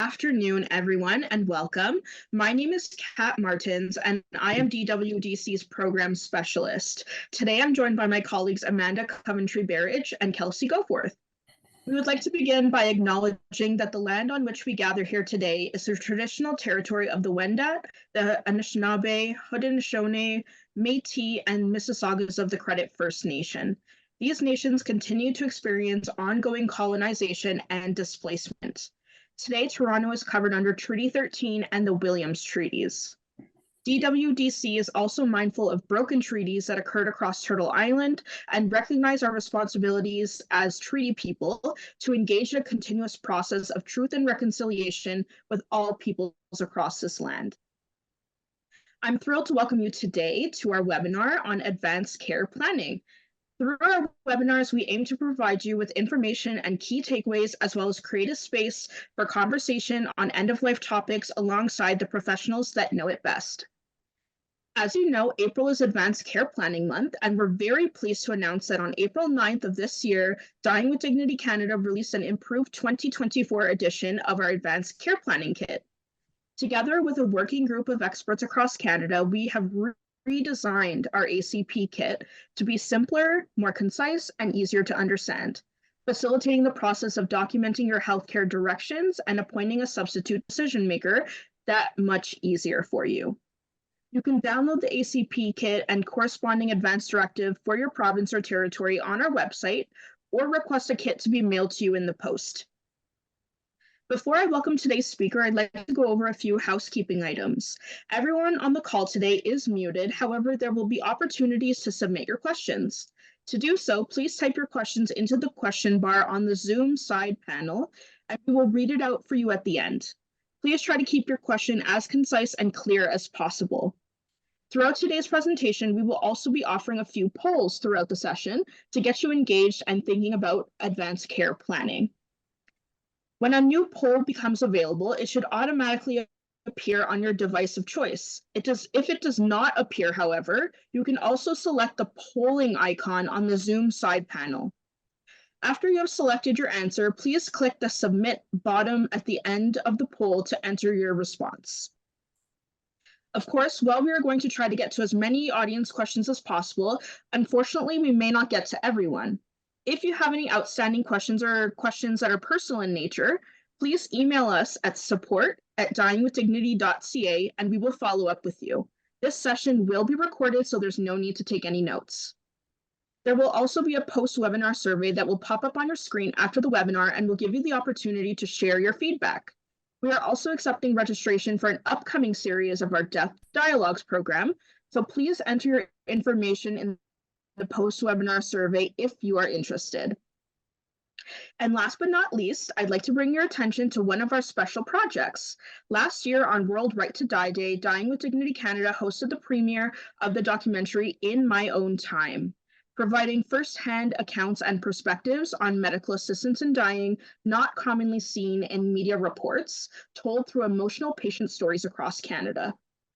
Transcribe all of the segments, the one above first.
Afternoon, everyone, and welcome. My name is Kat Martins, and I am DWDC's program specialist. Today, I'm joined by my colleagues Amanda Coventry-Barrage and Kelsey Goforth. We would like to begin by acknowledging that the land on which we gather here today is the traditional territory of the Wendat, the Anishinaabe, Haudenosaunee, Métis, and Mississaugas of the Credit First Nation. These nations continue to experience ongoing colonization and displacement. Today, Toronto is covered under Treaty 13 and the Williams Treaties. DWDC is also mindful of broken treaties that occurred across Turtle Island and recognize our responsibilities as treaty people to engage in a continuous process of truth and reconciliation with all peoples across this land. I'm thrilled to welcome you today to our webinar on advanced care planning. Through our webinars, we aim to provide you with information and key takeaways, as well as create a space for conversation on end-of-life topics alongside the professionals that know it best. As you know, April is Advanced Care Planning Month, and we're very pleased to announce that on April 9th of this year, Dying with Dignity Canada released an improved 2024 edition of our Advanced Care Planning Kit. Together with a working group of experts across Canada, we have redesigned our ACP kit to be simpler, more concise, and easier to understand, facilitating the process of documenting your healthcare directions and appointing a substitute decision maker that much easier for you. You can download the ACP kit and corresponding advance directive for your province or territory on our website, or request a kit to be mailed to you in the post. Before I welcome today's speaker, I'd like to go over a few housekeeping items. Everyone on the call today is muted. However, there will be opportunities to submit your questions. To do so, please type your questions into the question bar on the Zoom side panel, and we will read it out for you at the end. Please try to keep your question as concise and clear as possible. Throughout today's presentation, we will also be offering a few polls throughout the session to get you engaged and thinking about advanced care planning. When a new poll becomes available, it should automatically appear on your device of choice. If it does not appear, however, you can also select the polling icon on the Zoom side panel. After you have selected your answer, please click the Submit button at the end of the poll to enter your response. Of course, while we are going to try to get to as many audience questions as possible, unfortunately, we may not get to everyone. If you have any outstanding questions or questions that are personal in nature, please email us at support@dyingwithdignity.ca and we will follow up with you. This session will be recorded, so there's no need to take any notes. There will also be a post-webinar survey that will pop up on your screen after the webinar and will give you the opportunity to share your feedback. We are also accepting registration for an upcoming series of our Death Dialogues program, so please enter your information in the post-webinar survey if you are interested. And last but not least, I'd like to bring your attention to one of our special projects. Last year on World Right to Die Day, Dying with Dignity Canada hosted the premiere of the documentary In My Own Time, providing first-hand accounts and perspectives on medical assistance in dying not commonly seen in media reports, told through emotional patient stories across Canada.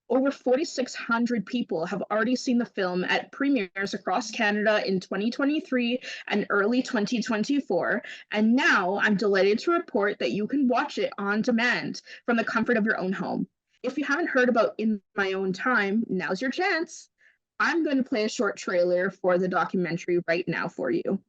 Over 4,600 people have already seen the film at premieres across Canada in 2023 and early 2024, and now I'm delighted to report that you can watch it on demand from the comfort of your own home. If you haven't heard about In My Own Time, now's your chance. I'm going to play a short trailer for the documentary right now for you.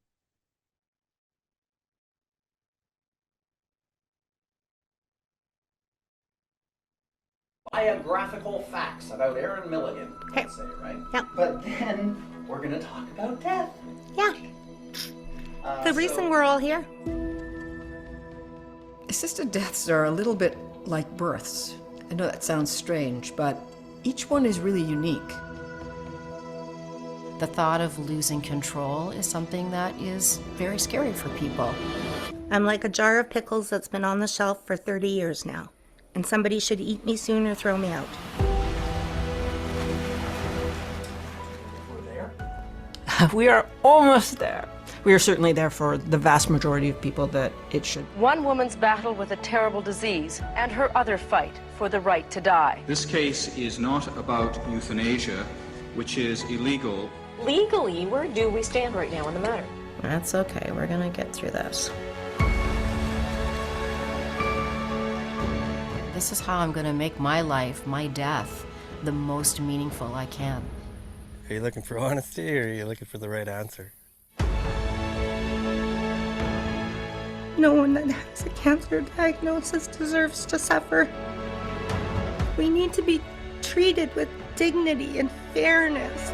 Biographical facts about Aaron Milligan, let's say, right? Yeah. But then we're going to talk about death. Yeah. The reason we're all here. Assisted deaths are a little bit like births. I know that sounds strange, but each one is really unique. The thought of losing control is something that is very scary for people. I'm like a jar of pickles that's been on the shelf for 30 years now, and somebody should eat me soon or throw me out. We're there. We are almost there. We are certainly there for the vast majority of people that it should. One woman's battle with a terrible disease and her other fight for the right to die. This case is not about euthanasia, which is illegal. Legally, where do we stand right now on the matter? That's okay, we're gonna get through this. This is how I'm going to make my life, my death, the most meaningful I can. Are you looking for honesty, or are you looking for the right answer? No one that has a cancer diagnosis deserves to suffer. We need to be treated with dignity and fairness.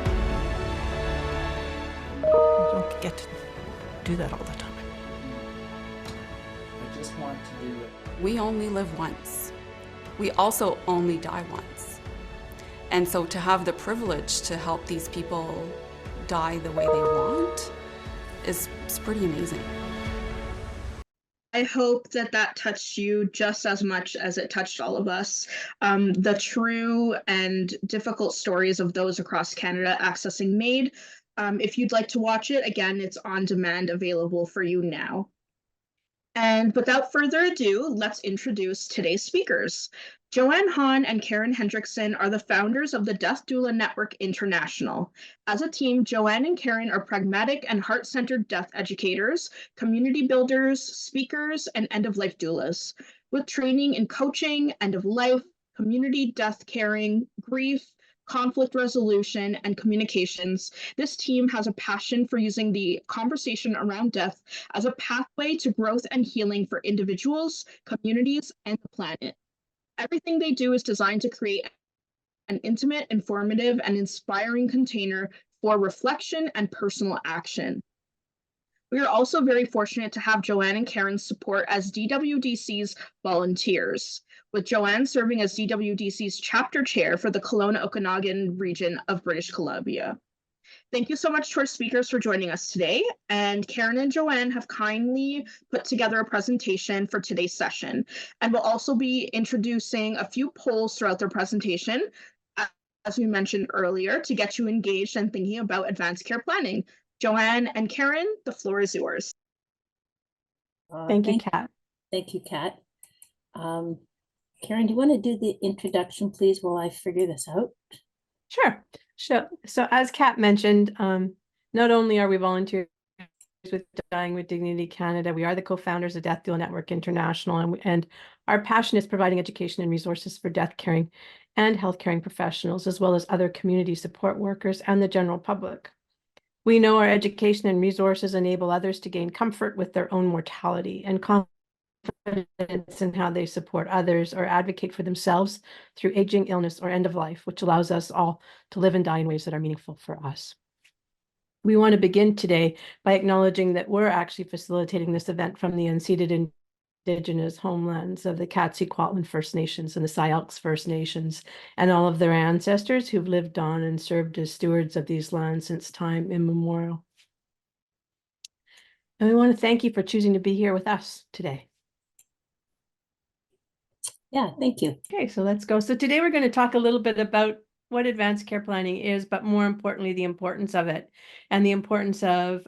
You don't get to do that all the time. I just want to do it. We only live once. We also only die once. And so to have the privilege to help these people die the way they want is pretty amazing. I hope that that touched you just as much as it touched all of us. The true and difficult stories of those across Canada accessing MAID. If you'd like to watch it, again, it's on demand, available for you now. And without further ado, let's introduce today's speakers. Joanne Haun and Karen Hendrickson are the founders of the Death Doula Network International. As a team, Joanne and Karen are pragmatic and heart-centered death educators, community builders, speakers, and end-of-life doulas. With training in coaching, end-of-life, community death caring, grief, conflict resolution, and communications, this team has a passion for using the conversation around death as a pathway to growth and healing for individuals, communities, and the planet. Everything they do is designed to create an intimate, informative, and inspiring container for reflection and personal action. We are also very fortunate to have Joanne and Karen's support as DWDC's volunteers, with Joanne serving as DWDC's chapter chair for the Kelowna-Okanagan region of British Columbia. Thank you so much to our speakers for joining us today, and Karen and Joanne have kindly put together a presentation for today's session, and will also be introducing a few polls throughout their presentation, as we mentioned earlier, to get you engaged and thinking about advanced care planning. Joanne and Karen, the floor is yours. Thank you, Kat. Thank you, Kat. Karen, do you want to do the introduction, please, while I figure this out? Sure. So as Kat mentioned, not only are we volunteers with Dying with Dignity Canada, we are the co-founders of Death Doula Network International, and our passion is providing education and resources for death caring and health caring professionals, as well as other community support workers and the general public. We know our education and resources enable others to gain comfort with their own mortality and confidence in how they support others or advocate for themselves through aging, illness, or end of life, which allows us all to live and die in ways that are meaningful for us. We want to begin today by acknowledging that we're actually facilitating this event from the unceded Indigenous homelands of the Katsi-Kwantlen First Nations and the Syilx First Nations, and all of their ancestors who've lived on and served as stewards of these lands since time immemorial. And we want to thank you for choosing to be here with us today. Yeah, thank you. Okay, so let's go. So today we're going to talk a little bit about what advanced care planning is, but more importantly, the importance of it and the importance of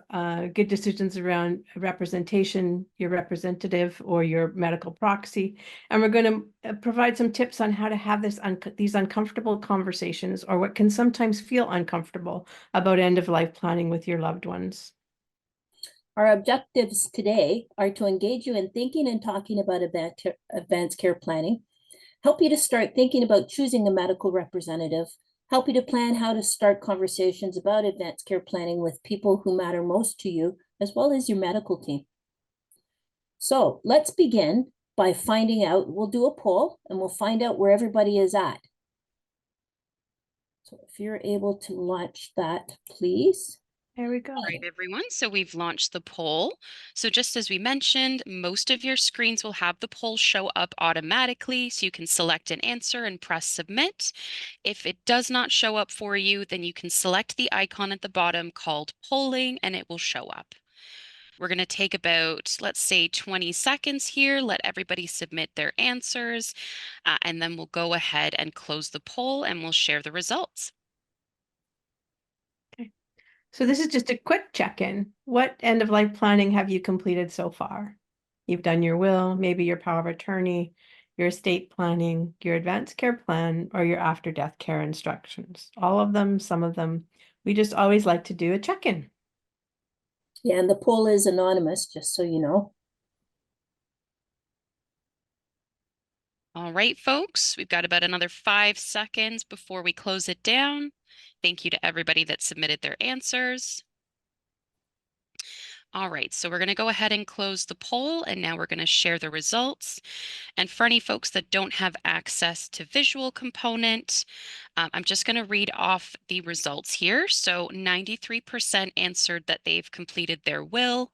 good decisions around representation, your representative or your medical proxy. And we're going to provide some tips on how to have these uncomfortable conversations, or what can sometimes feel uncomfortable, about end-of-life planning with your loved ones. Our objectives today are to engage you in thinking and talking about advanced care planning, help you to start thinking about choosing a medical representative, help you to plan how to start conversations about advanced care planning with people who matter most to you, as well as your medical team. So let's begin by finding out, we'll do a poll and we'll find out where everybody is at. So if you're able to launch that, please. There we go. All right, everyone. So we've launched the poll. So just as we mentioned, most of your screens will have the poll show up automatically, so you can select an answer and press submit. If it does not show up for you, then you can select the icon at the bottom called polling, and it will show up. We're going to take about, let's say, 20 seconds here, let everybody submit their answers, and then we'll go ahead and close the poll and we'll share the results. So this is just a quick check-in. What end-of-life planning have you completed so far? You've done your will, maybe your power of attorney, your estate planning, your advanced care plan, or your after-death care instructions. All of them, some of them. We just always like to do a check-in. Yeah, and the poll is anonymous, just so you know. All right, folks, we've got about another 5 seconds before we close it down. Thank you to everybody that submitted their answers. All right, so we're going to go ahead and close the poll, and now we're going to share the results. And for any folks that don't have access to visual component, I'm just going to read off the results here. So 93% answered that they've completed their will.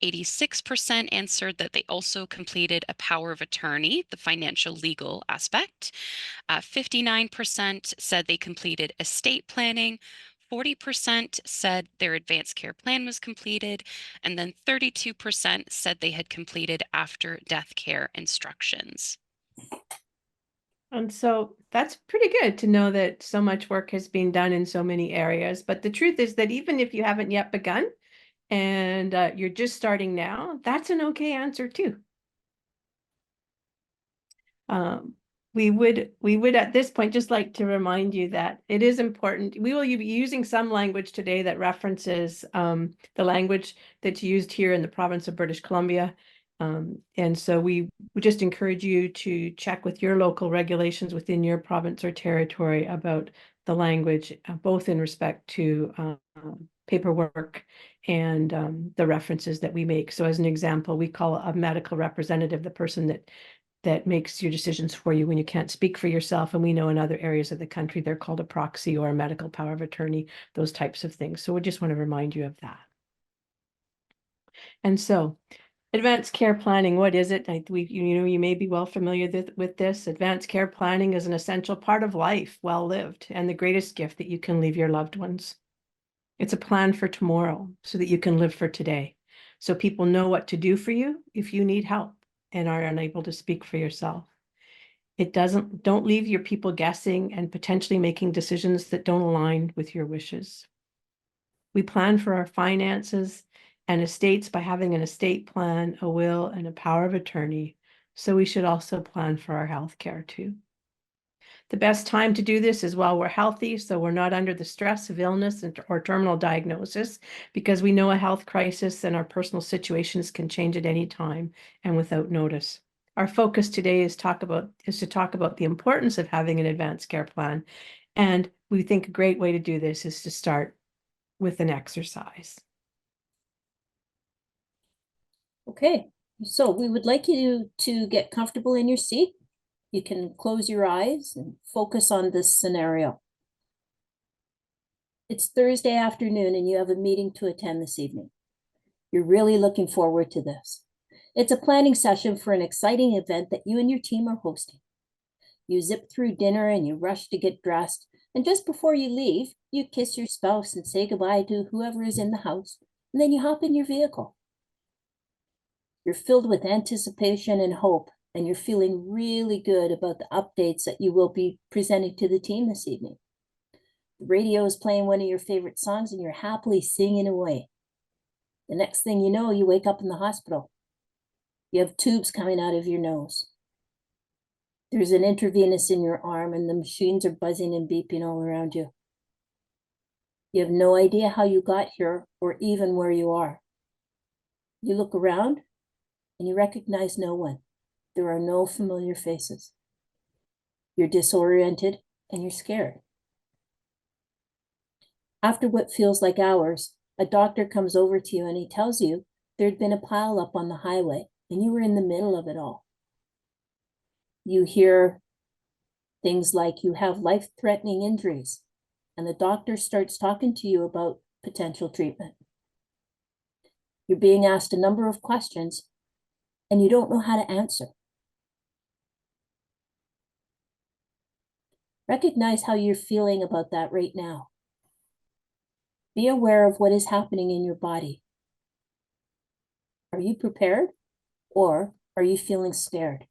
86% answered that they also completed a power of attorney, the financial legal aspect. 59% said they completed estate planning. 40% said their advanced care plan was completed, and then 32% said they had completed after death care instructions. And so that's pretty good to know that so much work has been done in so many areas. But the truth is that even if you haven't yet begun and you're just starting now, that's an okay answer too. We would at this point just like to remind you that it is important. We will be using some language today that references the language that's used here in the province of British Columbia. And so we would just encourage you to check with your local regulations within your province or territory about the language, both in respect to paperwork and the references that we make. So as an example, we call a medical representative the person that makes your decisions for you when you can't speak for yourself. And we know in other areas of the country, they're called a proxy or a medical power of attorney, those types of things. So we just want to remind you of that. And so advanced care planning, what is it? You may be well familiar with this. Advanced care planning is an essential part of life, well lived, and the greatest gift that you can leave your loved ones. It's a plan for tomorrow so that you can live for today. So people know what to do for you if you need help and are unable to speak for yourself. Don't leave your people guessing and potentially making decisions that don't align with your wishes. We plan for our finances and estates by having an estate plan, a will, and a power of attorney. So we should also plan for our health care too. The best time to do this is while we're healthy, so we're not under the stress of illness or terminal diagnosis, because we know a health crisis and our personal situations can change at any time and without notice. Our focus today is to talk about the importance of having an advanced care plan. And we think a great way to do this is to start with an exercise. Okay, so we would like you to get comfortable in your seat. You can close your eyes and focus on this scenario. It's Thursday afternoon and you have a meeting to attend this evening. You're really looking forward to this. It's a planning session for an exciting event that you and your team are hosting. You zip through dinner and you rush to get dressed. And just before you leave, you kiss your spouse and say goodbye to whoever is in the house. And then you hop in your vehicle. You're filled with anticipation and hope, and you're feeling really good about the updates that you will be presenting to the team this evening. The radio is playing one of your favorite songs and you're happily singing away. The next thing you know, you wake up in the hospital. You have tubes coming out of your nose. There's an intravenous in your arm and the machines are buzzing and beeping all around you. You have no idea how you got here or even where you are. You look around and you recognize no one. There are no familiar faces. You're disoriented and you're scared. After what feels like hours, a doctor comes over to you and he tells you there'd been a pile up on the highway and you were in the middle of it all. You hear things like you have life-threatening injuries, and the doctor starts talking to you about potential treatment. You're being asked a number of questions and you don't know how to answer. Recognize how you're feeling about that right now. Be aware of what is happening in your body. Are you prepared or are you feeling scared?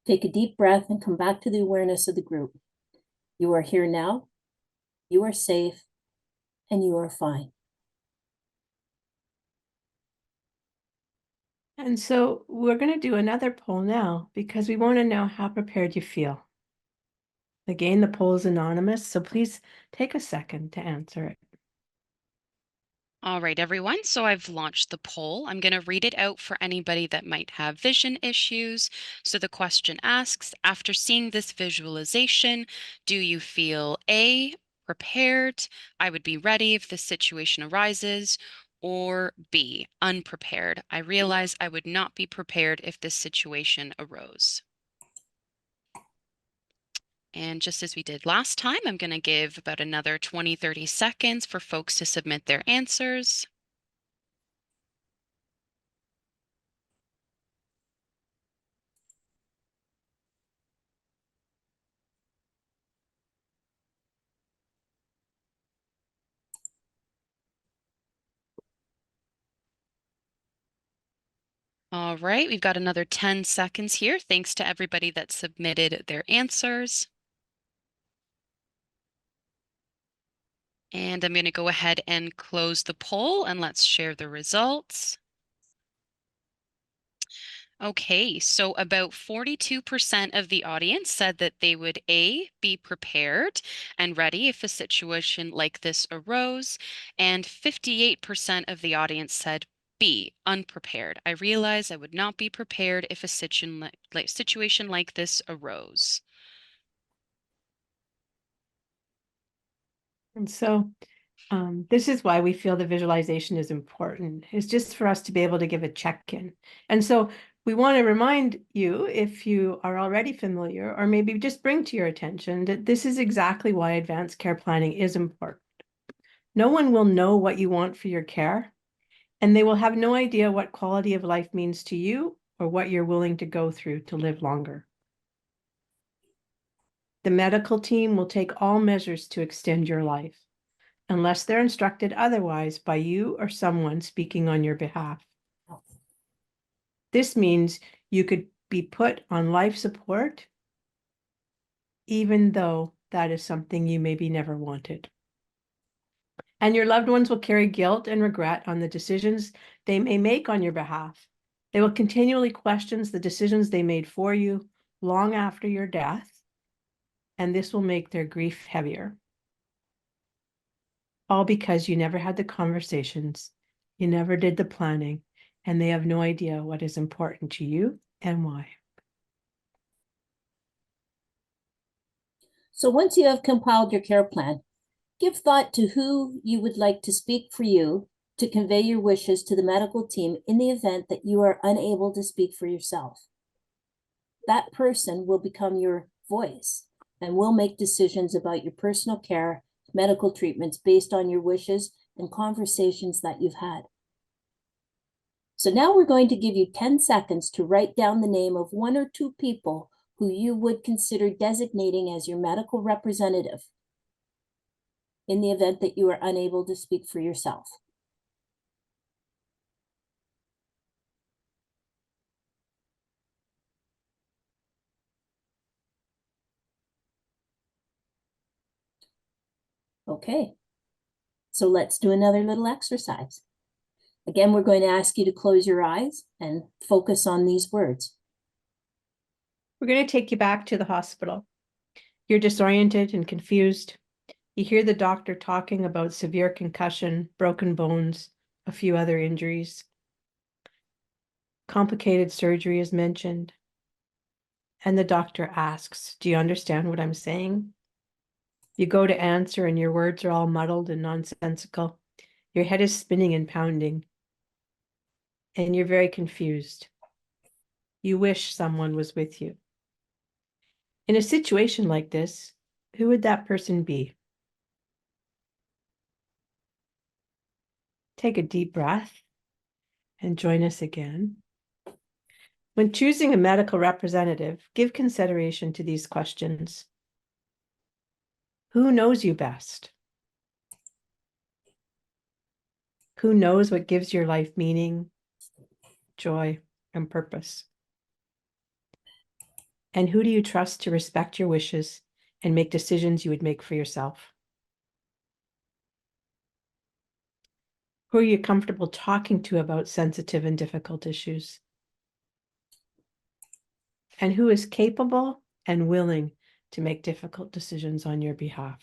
Take a deep breath and come back to the awareness of the group. You are here now, you are safe, and you are fine. And so we're going to do another poll now because we want to know how prepared you feel. Again, the poll is anonymous, so please take a second to answer it. All right, everyone. So I've launched the poll. I'm going to read it out for anybody that might have vision issues. So the question asks, after seeing this visualization, do you feel A, prepared? I would be ready if this situation arises. Or B, unprepared. I realize I would not be prepared if this situation arose. And just as we did last time, I'm going to give about another 20-30 seconds for folks to submit their answers. All right, we've got another 10 seconds here. Thanks to everybody that submitted their answers. And I'm going to go ahead and close the poll and let's share the results. Okay, so about 42% of the audience said that they would A, be prepared and ready if a situation like this arose, and 58% of the audience said B, unprepared. I realize I would not be prepared if a situation like this arose. And so this is why we feel the visualization is important. It's just for us to be able to give a check-in. And so we want to remind you, if you are already familiar, or maybe just bring to your attention that this is exactly why advanced care planning is important. No one will know what you want for your care, and they will have no idea what quality of life means to you or what you're willing to go through to live longer. The medical team will take all measures to extend your life, unless they're instructed otherwise by you or someone speaking on your behalf. This means you could be put on life support, even though that is something you maybe never wanted. And your loved ones will carry guilt and regret on the decisions they may make on your behalf. They will continually question the decisions they made for you long after your death, and this will make their grief heavier. All because you never had the conversations, you never did the planning, and they have no idea what is important to you and why. So once you have compiled your care plan, give thought to who you would like to speak for you to convey your wishes to the medical team in the event that you are unable to speak for yourself. That person will become your voice and will make decisions about your personal care, medical treatments based on your wishes and conversations that you've had. So now we're going to give you 10 seconds to write down the name of 1 or 2 people who you would consider designating as your medical representative in the event that you are unable to speak for yourself. Okay, so let's do another little exercise. Again, we're going to ask you to close your eyes and focus on these words. We're going to take you back to the hospital. You're disoriented and confused. You hear the doctor talking about severe concussion, broken bones, a few other injuries. Complicated surgery is mentioned. And the doctor asks, "Do you understand what I'm saying?" You go to answer and your words are all muddled and nonsensical. Your head is spinning and pounding. And you're very confused. You wish someone was with you. In a situation like this, who would that person be? Take a deep breath and join us again. When choosing a medical representative, give consideration to these questions. Who knows you best? Who knows what gives your life meaning, joy, and purpose? And who do you trust to respect your wishes and make decisions you would make for yourself? Who are you comfortable talking to about sensitive and difficult issues? And who is capable and willing to make difficult decisions on your behalf?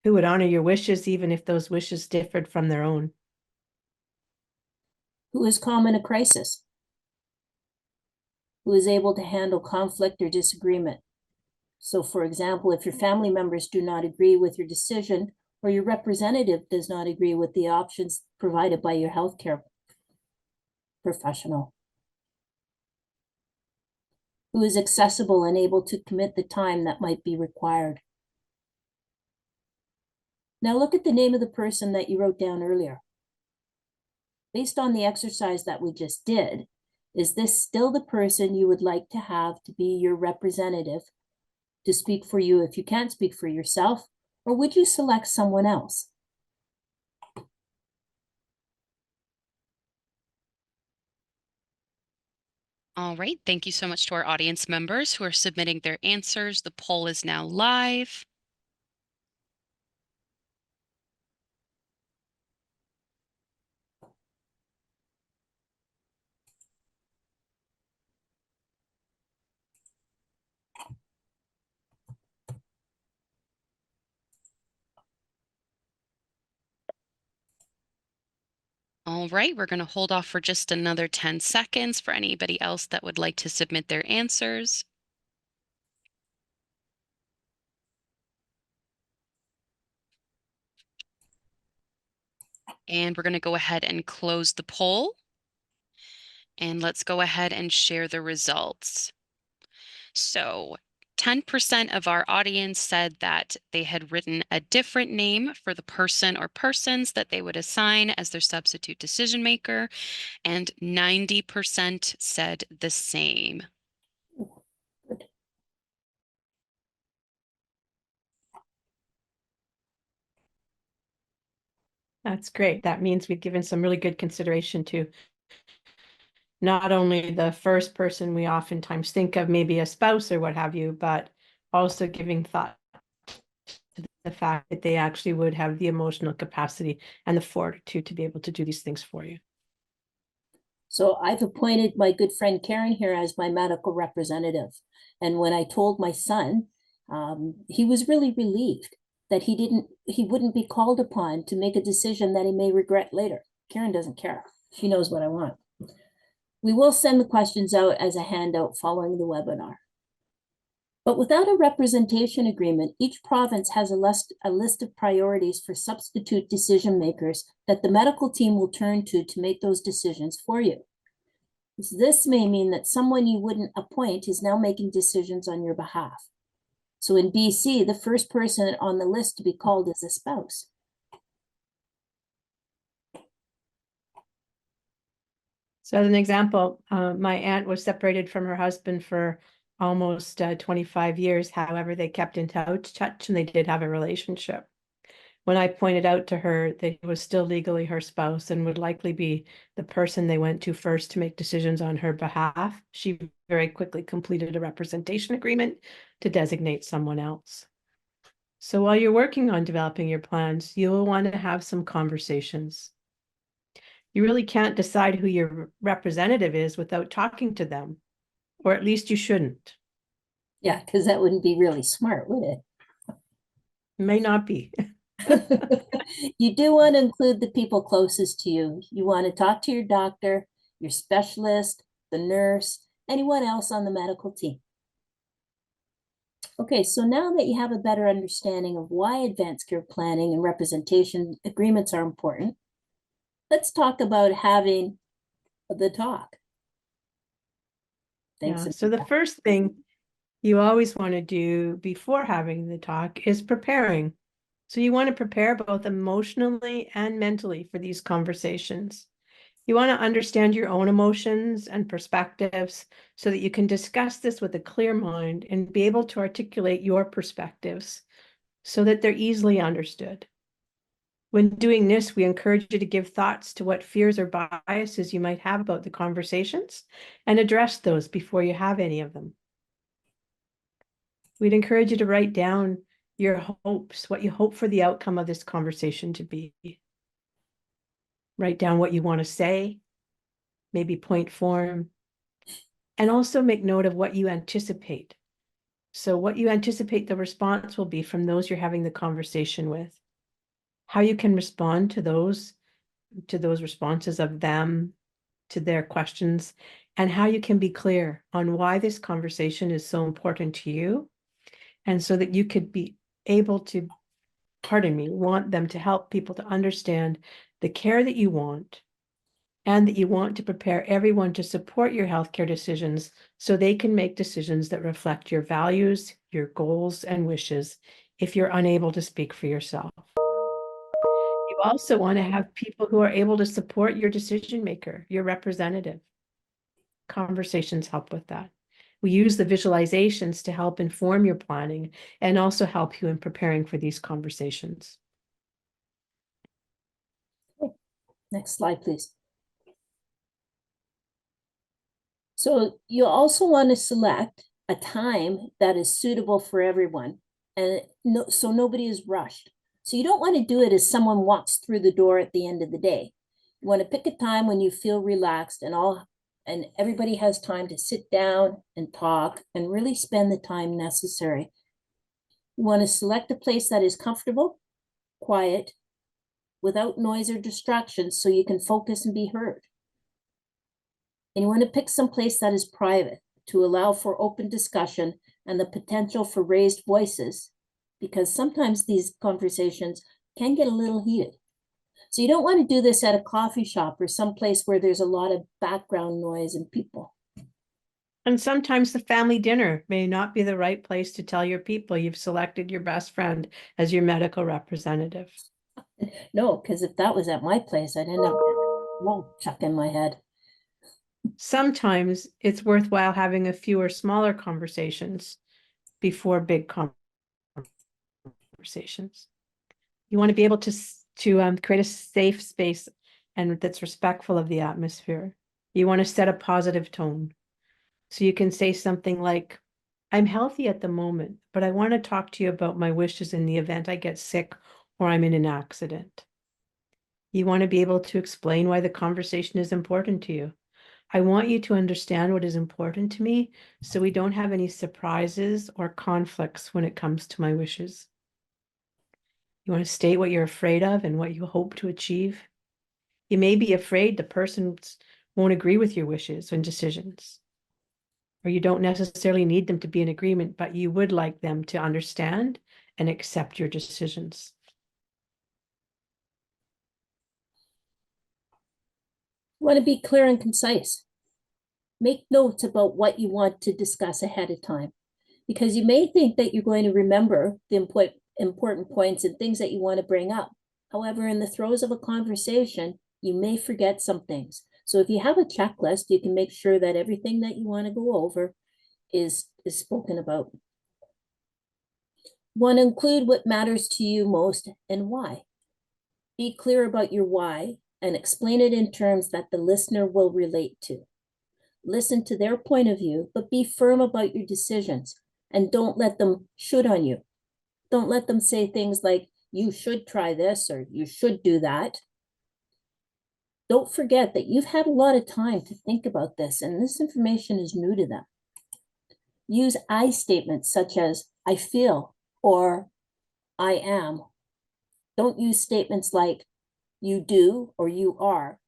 Who would honor your wishes even if those wishes differed from their own? Who is calm in a crisis? Who is able to handle conflict or disagreement? So, for example, if your family members do not agree with your decision or your representative does not agree with the options provided by your healthcare professional. Who is accessible and able to commit the time that might be required. Now look at the name of the person that you wrote down earlier. Based on the exercise that we just did, is this still the person you would like to have to be your representative to speak for you if you can't speak for yourself, or would you select someone else? All right, thank you so much to our audience members who are submitting their answers. The poll is now live. All right, we're going to hold off for just another 10 seconds for anybody else that would like to submit their answers. And we're going to go ahead and close the poll. And let's go ahead and share the results. So 10% of our audience said that they had written a different name for the person or persons that they would assign as their substitute decision maker, and 90% said the same. That's great. That means we've given some really good consideration to not only the first person we oftentimes think of, maybe a spouse or what have you, but also giving thought to the fact that they actually would have the emotional capacity and the fortitude to be able to do these things for you. So I've appointed my good friend Karen here as my medical representative. And when I told my son, he was really relieved that he wouldn't be called upon to make a decision that he may regret later. Karen doesn't care. She knows what I want. We will send the questions out as a handout following the webinar. But without a representation agreement, each province has a list of priorities for substitute decision makers that the medical team will turn to make those decisions for you. This may mean that someone you wouldn't appoint is now making decisions on your behalf. So in BC, the first person on the list to be called is a spouse. So as an example, my aunt was separated from her husband for almost 25 years. However, they kept in touch and they did have a relationship. When I pointed out to her that he was still legally her spouse and would likely be the person they went to first to make decisions on her behalf, she very quickly completed a representation agreement to designate someone else. So while you're working on developing your plans, you'll want to have some conversations. You really can't decide who your representative is without talking to them, or at least you shouldn't. Yeah, because that wouldn't be really smart, would it? May not be. You do want to include the people closest to you. You want to talk to your doctor, your specialist, the nurse, anyone else on the medical team. Okay, so now that you have a better understanding of why advanced care planning and representation agreements are important, let's talk about having the talk. Thanks. Yeah, so the first thing you always want to do before having the talk is preparing. So you want to prepare both emotionally and mentally for these conversations. You want to understand your own emotions and perspectives so that you can discuss this with a clear mind and be able to articulate your perspectives so that they're easily understood. When doing this, we encourage you to give thoughts to what fears or biases you might have about the conversations and address those before you have any of them. We'd encourage you to write down your hopes, what you hope for the outcome of this conversation to be. Write down what you want to say, maybe point form, and also make note of what you anticipate. So what you anticipate the response will be from those you're having the conversation with. How you can respond to those responses of them, to their questions, and how you can be clear on why this conversation is so important to you. And so that you could be able to, want them to help people to understand the care that you want, and that you want to prepare everyone to support your healthcare decisions so they can make decisions that reflect your values, your goals, and wishes if you're unable to speak for yourself. You also want to have people who are able to support your decision maker, your representative. Conversations help with that. We use the visualizations to help inform your planning and also help you in preparing for these conversations. Next slide, please. So you also want to select a time that is suitable for everyone, and so nobody is rushed. So you don't want to do it as someone walks through the door at the end of the day. You want to pick a time when you feel relaxed and everybody has time to sit down and talk and really spend the time necessary. You want to select a place that is comfortable, quiet, without noise or distractions so you can focus and be heard. And you want to pick some place that is private to allow for open discussion and the potential for raised voices, because sometimes these conversations can get a little heated. So you don't want to do this at a coffee shop or someplace where there's a lot of background noise and people. And sometimes the family dinner may not be the right place to tell your people you've selected your best friend as your medical representative. No, because if that was at my place, I'd end up chuck in my head. Sometimes it's worthwhile having a fewer smaller conversations before big conversations. You want to be able to create a safe space and that's respectful of the atmosphere. You want to set a positive tone. So you can say something like, I'm healthy at the moment, but I want to talk to you about my wishes in the event I get sick or I'm in an accident. You want to be able to explain why the conversation is important to you. I want you to understand what is important to me so we don't have any surprises or conflicts when it comes to my wishes. You want to state what you're afraid of and what you hope to achieve. You may be afraid the person won't agree with your wishes and decisions, or you don't necessarily need them to be in agreement, but you would like them to understand and accept your decisions. You want to be clear and concise. Make notes about what you want to discuss ahead of time, because you may think that you're going to remember the important points and things that you want to bring up. However, in the throes of a conversation, you may forget some things. So if you have a checklist, you can make sure that everything that you want to go over is spoken about. You want to include what matters to you most and why. Be clear about your why and explain it in terms that the listener will relate to. Listen to their point of view, but be firm about your decisions and don't let them shoot on you. Don't let them say things like, you should try this or you should do that. Don't forget that you've had a lot of time to think about this and this information is new to them. Use I statements such as, I feel or I am. Don't use statements like, you do or you are.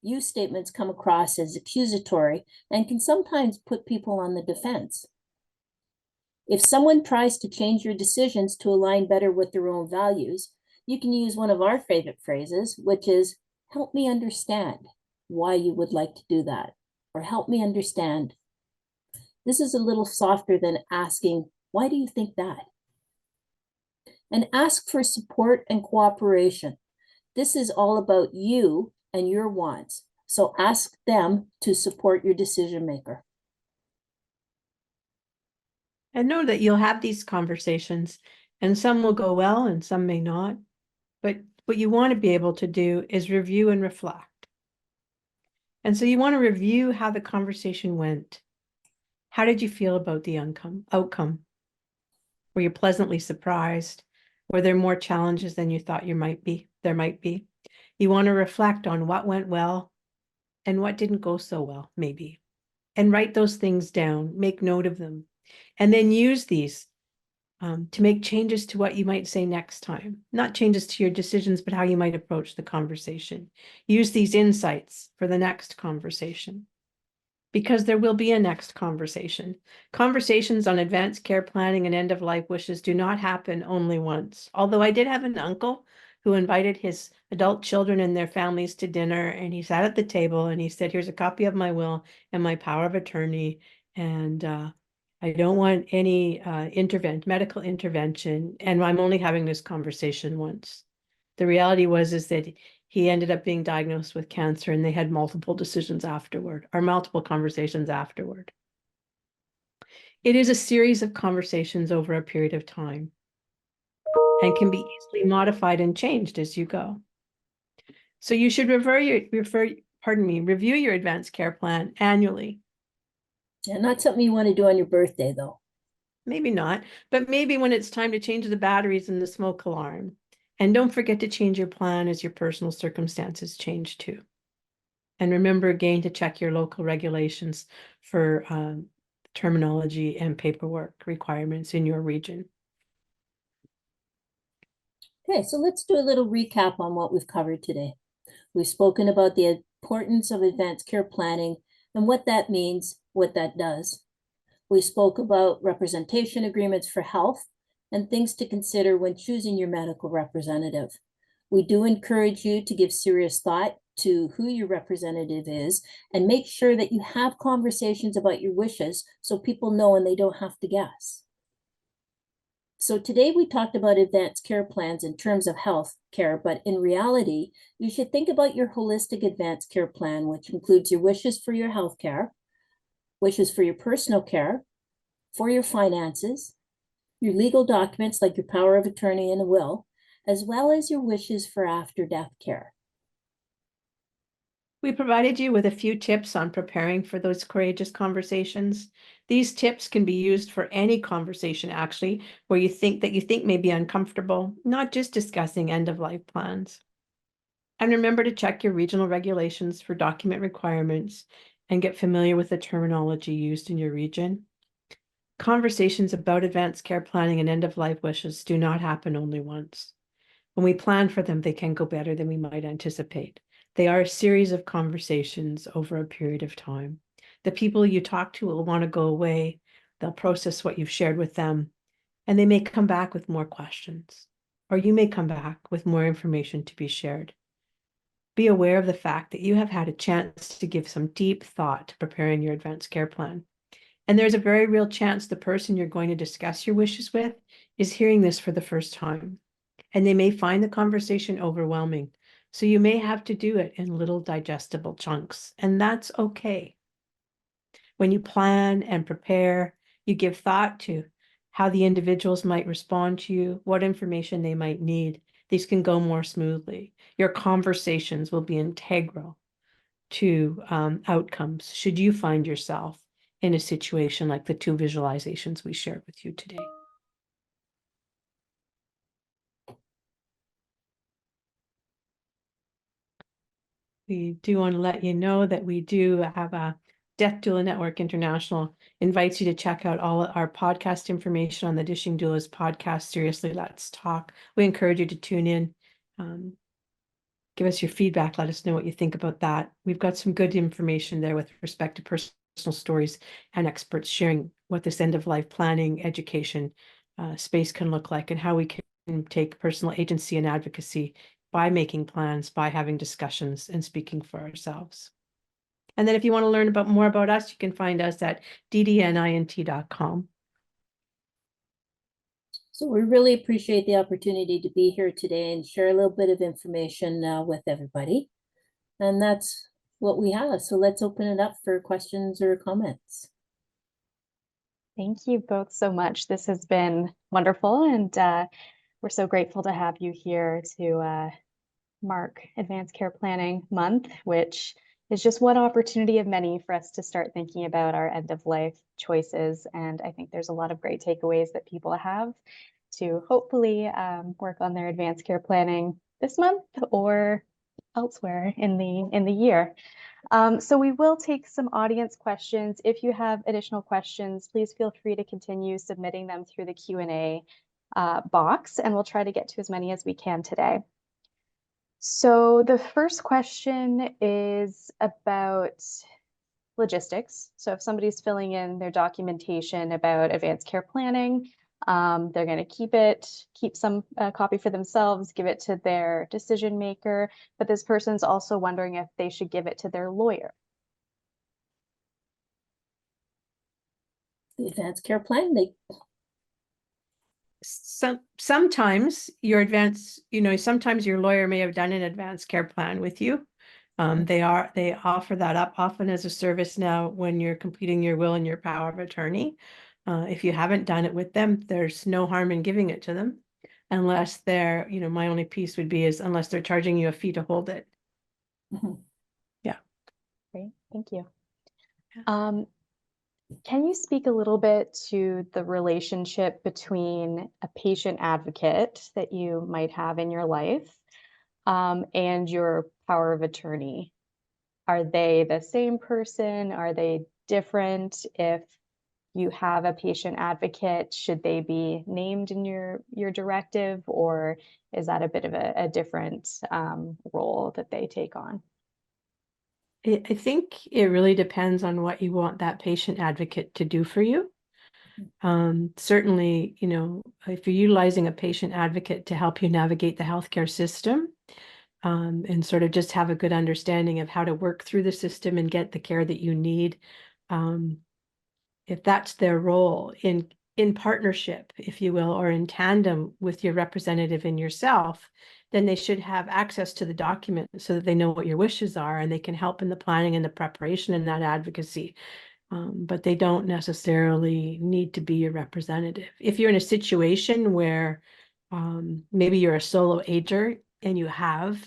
You statements come across as accusatory and can sometimes put people on the defense. If someone tries to change your decisions to align better with their own values, you can use one of our favorite phrases, which is, help me understand why you would like to do that, or help me understand. This is a little softer than asking, why do you think that? And ask for support and cooperation. This is all about you and your wants. So ask them to support your decision maker. And know that you'll have these conversations and some will go well and some may not. But what you want to be able to do is review and reflect. And so you want to review how the conversation went. How did you feel about the outcome? Were you pleasantly surprised? Were there more challenges than you thought there might be? You want to reflect on what went well and what didn't go so well, maybe. And write those things down, make note of them. And then use these to make changes to what you might say next time. Not changes to your decisions, but how you might approach the conversation. Use these insights for the next conversation, because there will be a next conversation. Conversations on advanced care planning and end-of-life wishes do not happen only once. Although I did have an uncle who invited his adult children and their families to dinner, and he sat at the table and he said, here's a copy of my will and my power of attorney, and I don't want any medical intervention, and I'm only having this conversation once. The reality is that he ended up being diagnosed with cancer, and they had multiple decisions afterward, or multiple conversations afterward. It is a series of conversations over a period of time and can be easily modified and changed as you go. So you should review your advanced care plan annually. Yeah, not something you want to do on your birthday, though. Maybe not, but maybe when it's time to change the batteries in the smoke alarm. And don't forget to change your plan as your personal circumstances change too. And remember again to check your local regulations for terminology and paperwork requirements in your region. Okay, so let's do a little recap on what we've covered today. We've spoken about the importance of advanced care planning and what that means, what that does. We spoke about representation agreements for health and things to consider when choosing your medical representative. We do encourage you to give serious thought to who your representative is and make sure that you have conversations about your wishes so people know and they don't have to guess. So today we talked about advanced care plans in terms of health care, but in reality, you should think about your holistic advanced care plan, which includes your wishes for your health care, wishes for your personal care, for your finances, your legal documents like your power of attorney and a will, as well as your wishes for after-death care. We provided you with a few tips on preparing for those courageous conversations. These tips can be used for any conversation, actually, where you think may be uncomfortable, not just discussing end-of-life plans. And remember to check your regional regulations for document requirements and get familiar with the terminology used in your region. Conversations about advanced care planning and end-of-life wishes do not happen only once. When we plan for them, they can go better than we might anticipate. They are a series of conversations over a period of time. The people you talk to will want to go away. They'll process what you've shared with them, and they may come back with more questions, or you may come back with more information to be shared. Be aware of the fact that you have had a chance to give some deep thought to preparing your advanced care plan. And there's a very real chance the person you're going to discuss your wishes with is hearing this for the first time, and they may find the conversation overwhelming. So you may have to do it in little digestible chunks, and that's okay. When you plan and prepare, you give thought to how the individuals might respond to you, what information they might need. These can go more smoothly. Your conversations will be integral to outcomes should you find yourself in a situation like the two visualizations we shared with you today. We do want to let you know that we do have a Death Doula Network International invites you to check out all our podcast information on the Dishing Doulas podcast, Seriously Let's Talk. We encourage you to tune in. Give us your feedback. Let us know what you think about that. We've got some good information there with respect to personal stories and experts sharing what this end-of-life planning education space can look like and how we can take personal agency and advocacy by making plans, by having discussions and speaking for ourselves. And then if you want to learn more about us, you can find us at ddnint.com. So we really appreciate the opportunity to be here today and share a little bit of information with everybody. And that's what we have. So let's open it up for questions or comments. Thank you both so much. This has been wonderful, and we're so grateful to have you here to mark Advanced Care Planning Month, which is just one opportunity of many for us to start thinking about our end-of-life choices. And I think there's a lot of great takeaways that people have to hopefully work on their advanced care planning this month or elsewhere in the year. So we will take some audience questions. If you have additional questions, please feel free to continue submitting them through the Q&A box, and we'll try to get to as many as we can today. So the first question is about logistics. So if somebody's filling in their documentation about advanced care planning, they're going to keep some copy for themselves, give it to their decision maker, but this person's also wondering if they should give it to their lawyer. The advanced care plan, sometimes sometimes your lawyer may have done an advanced care plan with you. They offer that up often as a service now when you're completing your will and your power of attorney. If you haven't done it with them, there's no harm in giving it to them, unless they're, my only piece would be is unless they're charging you a fee to hold it. Mm-hmm. Yeah. Great, thank you. Can you speak a little bit to the relationship between a patient advocate that you might have in your life and your power of attorney? Are they the same person? Are they different? If you have a patient advocate, should they be named in your directive, or is that a bit of a different role that they take on? I think it really depends on what you want that patient advocate to do for you. Certainly, if you're utilizing a patient advocate to help you navigate the healthcare system, and sort of just have a good understanding of how to work through the system and get the care that you need, if that's their role in partnership, if you will, or in tandem with your representative and yourself, then they should have access to the document so that they know what your wishes are and they can help in the planning and the preparation and that advocacy. But they don't necessarily need to be your representative. If you're in a situation where maybe you're a solo ager and you have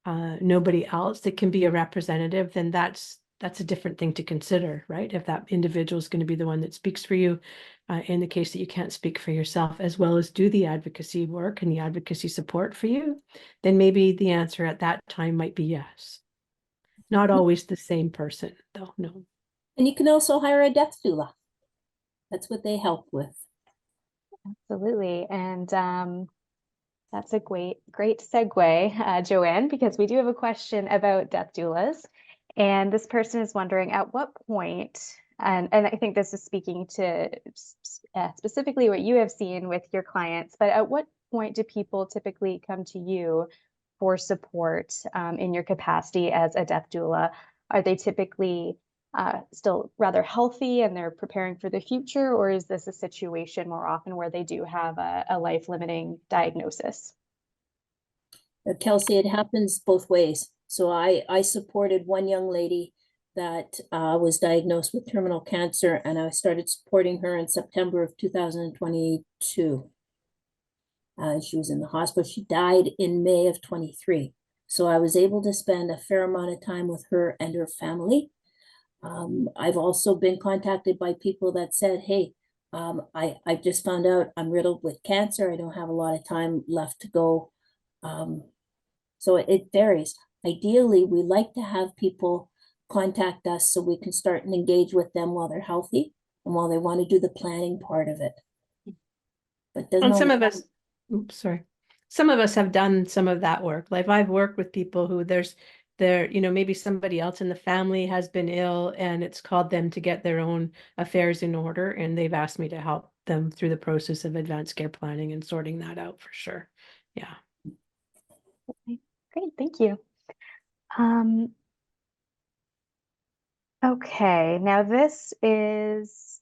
nobody else that can be a representative, then that's a different thing to consider, right? If that individual is going to be the one that speaks for you, in the case that you can't speak for yourself, as well as do the advocacy work and the advocacy support for you, then maybe the answer at that time might be yes. Not always the same person, though, no. And you can also hire a death doula. That's what they help with. Absolutely. And that's a great segue, Joanne, because we do have a question about death doulas. And this person is wondering at what point, and I think this is speaking to specifically what you have seen with your clients, but at what point do people typically come to you for support in your capacity as a death doula? Are they typically still rather healthy and they're preparing for the future, or is this a situation more often where they do have a life-limiting diagnosis? Kelsey, it happens both ways. So I supported one young lady that was diagnosed with terminal cancer, and I started supporting her in September of 2022. She was in the hospital. She died in May of 23. So I was able to spend a fair amount of time with her and her family. I've also been contacted by people that said, hey, I just found out I'm riddled with cancer. I don't have a lot of time left to go. So it varies. Ideally, we like to have people contact us so we can start and engage with them while they're healthy and while they want to do the planning part of it. But and some of us, some of us have done some of that work. Like I've worked with people who maybe somebody else in the family has been ill and it's called them to get their own affairs in order, and they've asked me to help them through the process of advanced care planning and sorting that out for sure. Yeah. Great, thank you. Okay, now this is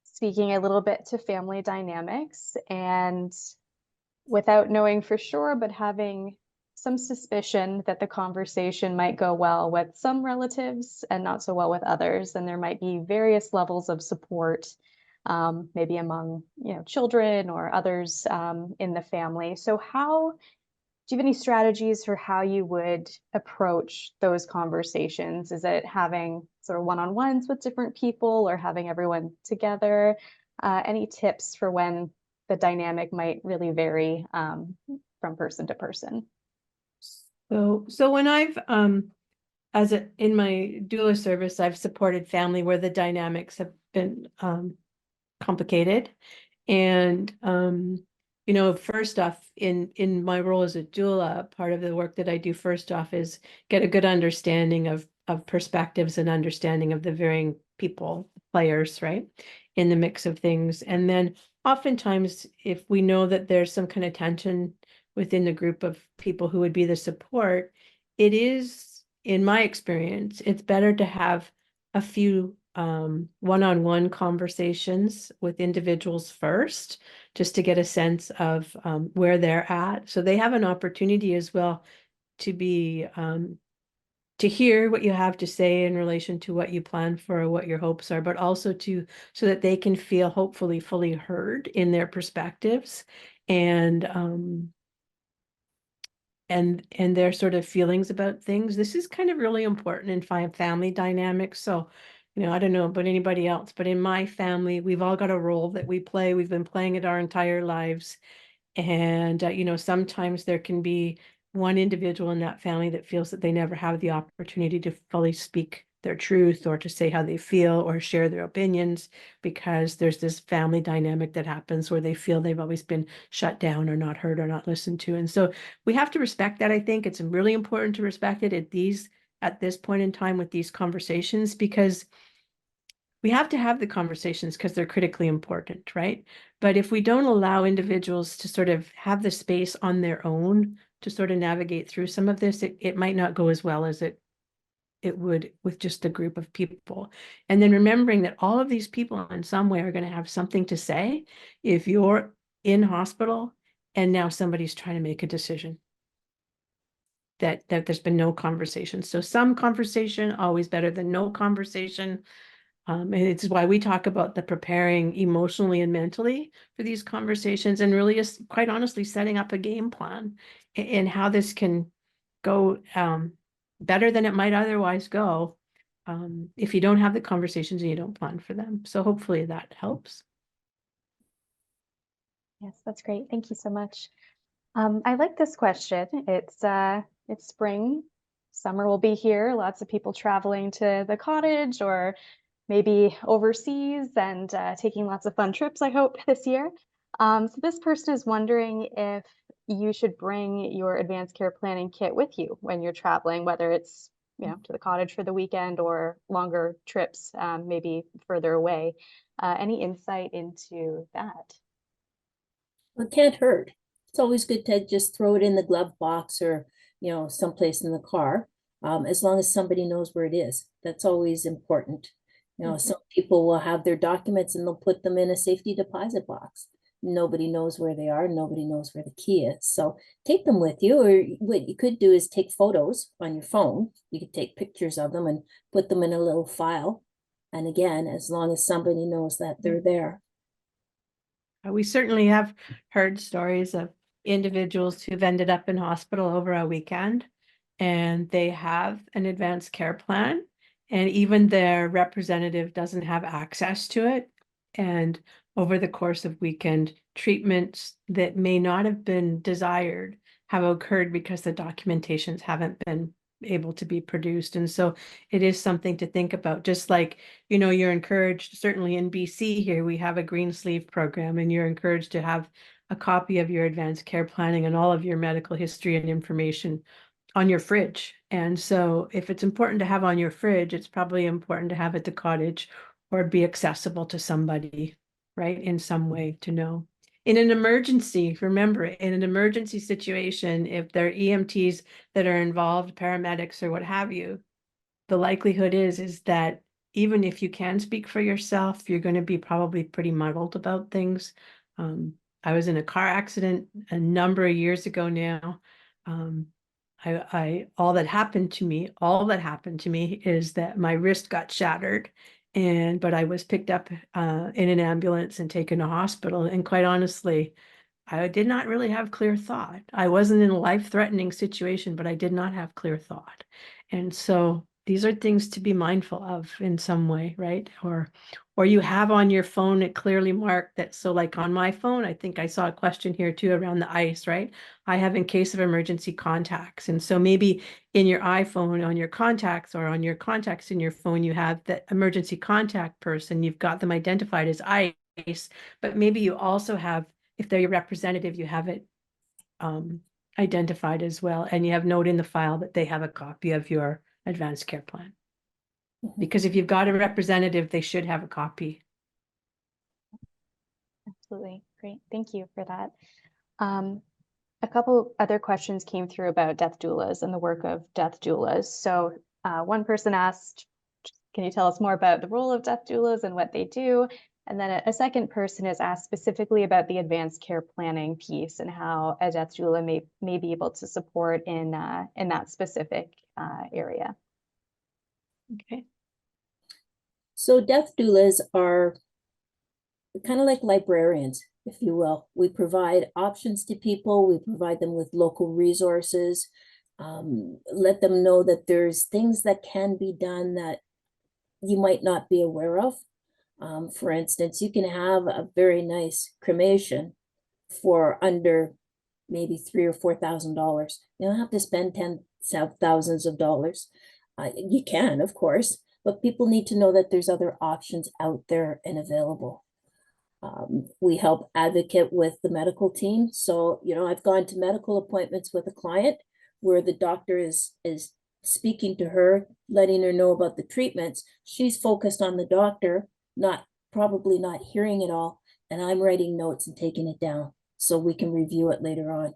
speaking a little bit to family dynamics, and without knowing for sure, but having some suspicion that the conversation might go well with some relatives and not so well with others, and there might be various levels of support, maybe among children or others in the family. So do you have any strategies for how you would approach those conversations? Is it having sort of one-on-ones with different people or having everyone together? Any tips for when the dynamic might really vary from person to person? So when I've in my doula service, I've supported family where the dynamics have been complicated. And first off, in my role as a doula, part of the work that I do first off is get a good understanding of perspectives and understanding of the varying people, players, right, in the mix of things. And then oftentimes, if we know that there's some kind of tension within the group of people who would be the support, it is, in my experience, it's better to have a few one-on-one conversations with individuals first, just to get a sense of where they're at. So they have an opportunity as well to be to hear what you have to say in relation to what you plan for or what your hopes are, but also so that they can feel hopefully fully heard in their perspectives and their sort of feelings about things. This is kind of really important in family dynamics. So, I don't know about anybody else, but in my family, we've all got a role that we play. We've been playing it our entire lives. And, sometimes there can be one individual in that family that feels that they never have the opportunity to fully speak their truth or to say how they feel or share their opinions, because there's this family dynamic that happens where they feel they've always been shut down or not heard or not listened to. And so we have to respect that. I think it's really important to respect it at this point in time with these conversations, because we have to have the conversations because they're critically important, right? But if we don't allow individuals to sort of have the space on their own to sort of navigate through some of this, it might not go as well as it would with just a group of people. And then remembering that all of these people in some way are going to have something to say if you're in hospital and now somebody's trying to make a decision that there's been no conversation. So some conversation, always better than no conversation. And it's why we talk about the preparing emotionally and mentally for these conversations, and really is quite honestly setting up a game plan and how this can go better than it might otherwise go if you don't have the conversations and you don't plan for them. So hopefully that helps. Yes, that's great. Thank you so much. I like this question. It's spring, summer will be here. Lots of people traveling to the cottage or maybe overseas and taking lots of fun trips, I hope, this year. So this person is wondering if you should bring your advanced care planning kit with you when you're traveling, whether it's to the cottage for the weekend or longer trips, maybe further away. Any insight into that? Well, it can't hurt. It's always good to just throw it in the glove box or, someplace in the car, as long as somebody knows where it is. That's always important. Some people will have their documents and they'll put them in a safety deposit box. Nobody knows where they are. Nobody knows where the key is. So take them with you, or what you could do is take photos on your phone. You could take pictures of them and put them in a little file. And again, as long as somebody knows that they're there. We certainly have heard stories of individuals who've ended up in hospital over a weekend, and they have an advanced care plan, and even their representative doesn't have access to it. And over the course of weekend, treatments that may not have been desired have occurred because the documentations haven't been able to be produced. And so it is something to think about. Just like, you're encouraged, certainly in BC here, we have a green sleeve program, and you're encouraged to have a copy of your advanced care planning and all of your medical history and information on your fridge. And so if it's important to have on your fridge, it's probably important to have at the cottage or be accessible to somebody, right, in some way to know. In an emergency, remember, in an emergency situation, if there are EMTs that are involved, paramedics or what have you, the likelihood is that even if you can speak for yourself, you're going to be probably pretty muddled about things. I was in a car accident a number of years ago now. All that happened to me is that my wrist got shattered, but I was picked up in an ambulance and taken to hospital. And quite honestly, I did not really have clear thought. I wasn't in a life-threatening situation, but I did not have clear thought. And so These are things to be mindful of in some way, right? Or you have on your phone it clearly marked that. So like on my phone, I think I saw a question here too around the ice, right? I have in case of emergency contacts. And so maybe in your iPhone, on your contacts, or on your contacts in your phone, you have that emergency contact person. You've got them identified as ice, but maybe you also have, if they're your representative, you have it identified as well. And you have note in the file that they have a copy of your advanced care plan. Because if you've got a representative, they should have a copy. Absolutely. Great. Thank you for that. A couple other questions came through about death doulas and the work of death doulas. So one person asked, can you tell us more about the role of death doulas and what they do? And then a second person has asked specifically about the advanced care planning piece and how a death doula may be able to support in that specific area. Okay. So death doulas are kind of like librarians, if you will. We provide options to people. We provide them with local resources, let them know that there's things that can be done that you might not be aware of. For instance, you can have a very nice cremation for under maybe $3,000 or $4,000. You don't have to spend thousands of dollars. You can, of course, but people need to know that there's other options out there and available. We help advocate with the medical team. So, I've gone to medical appointments with a client where the doctor is speaking to her, letting her know about the treatments. She's focused on the doctor, probably not hearing it all. And I'm writing notes and taking it down so we can review it later on.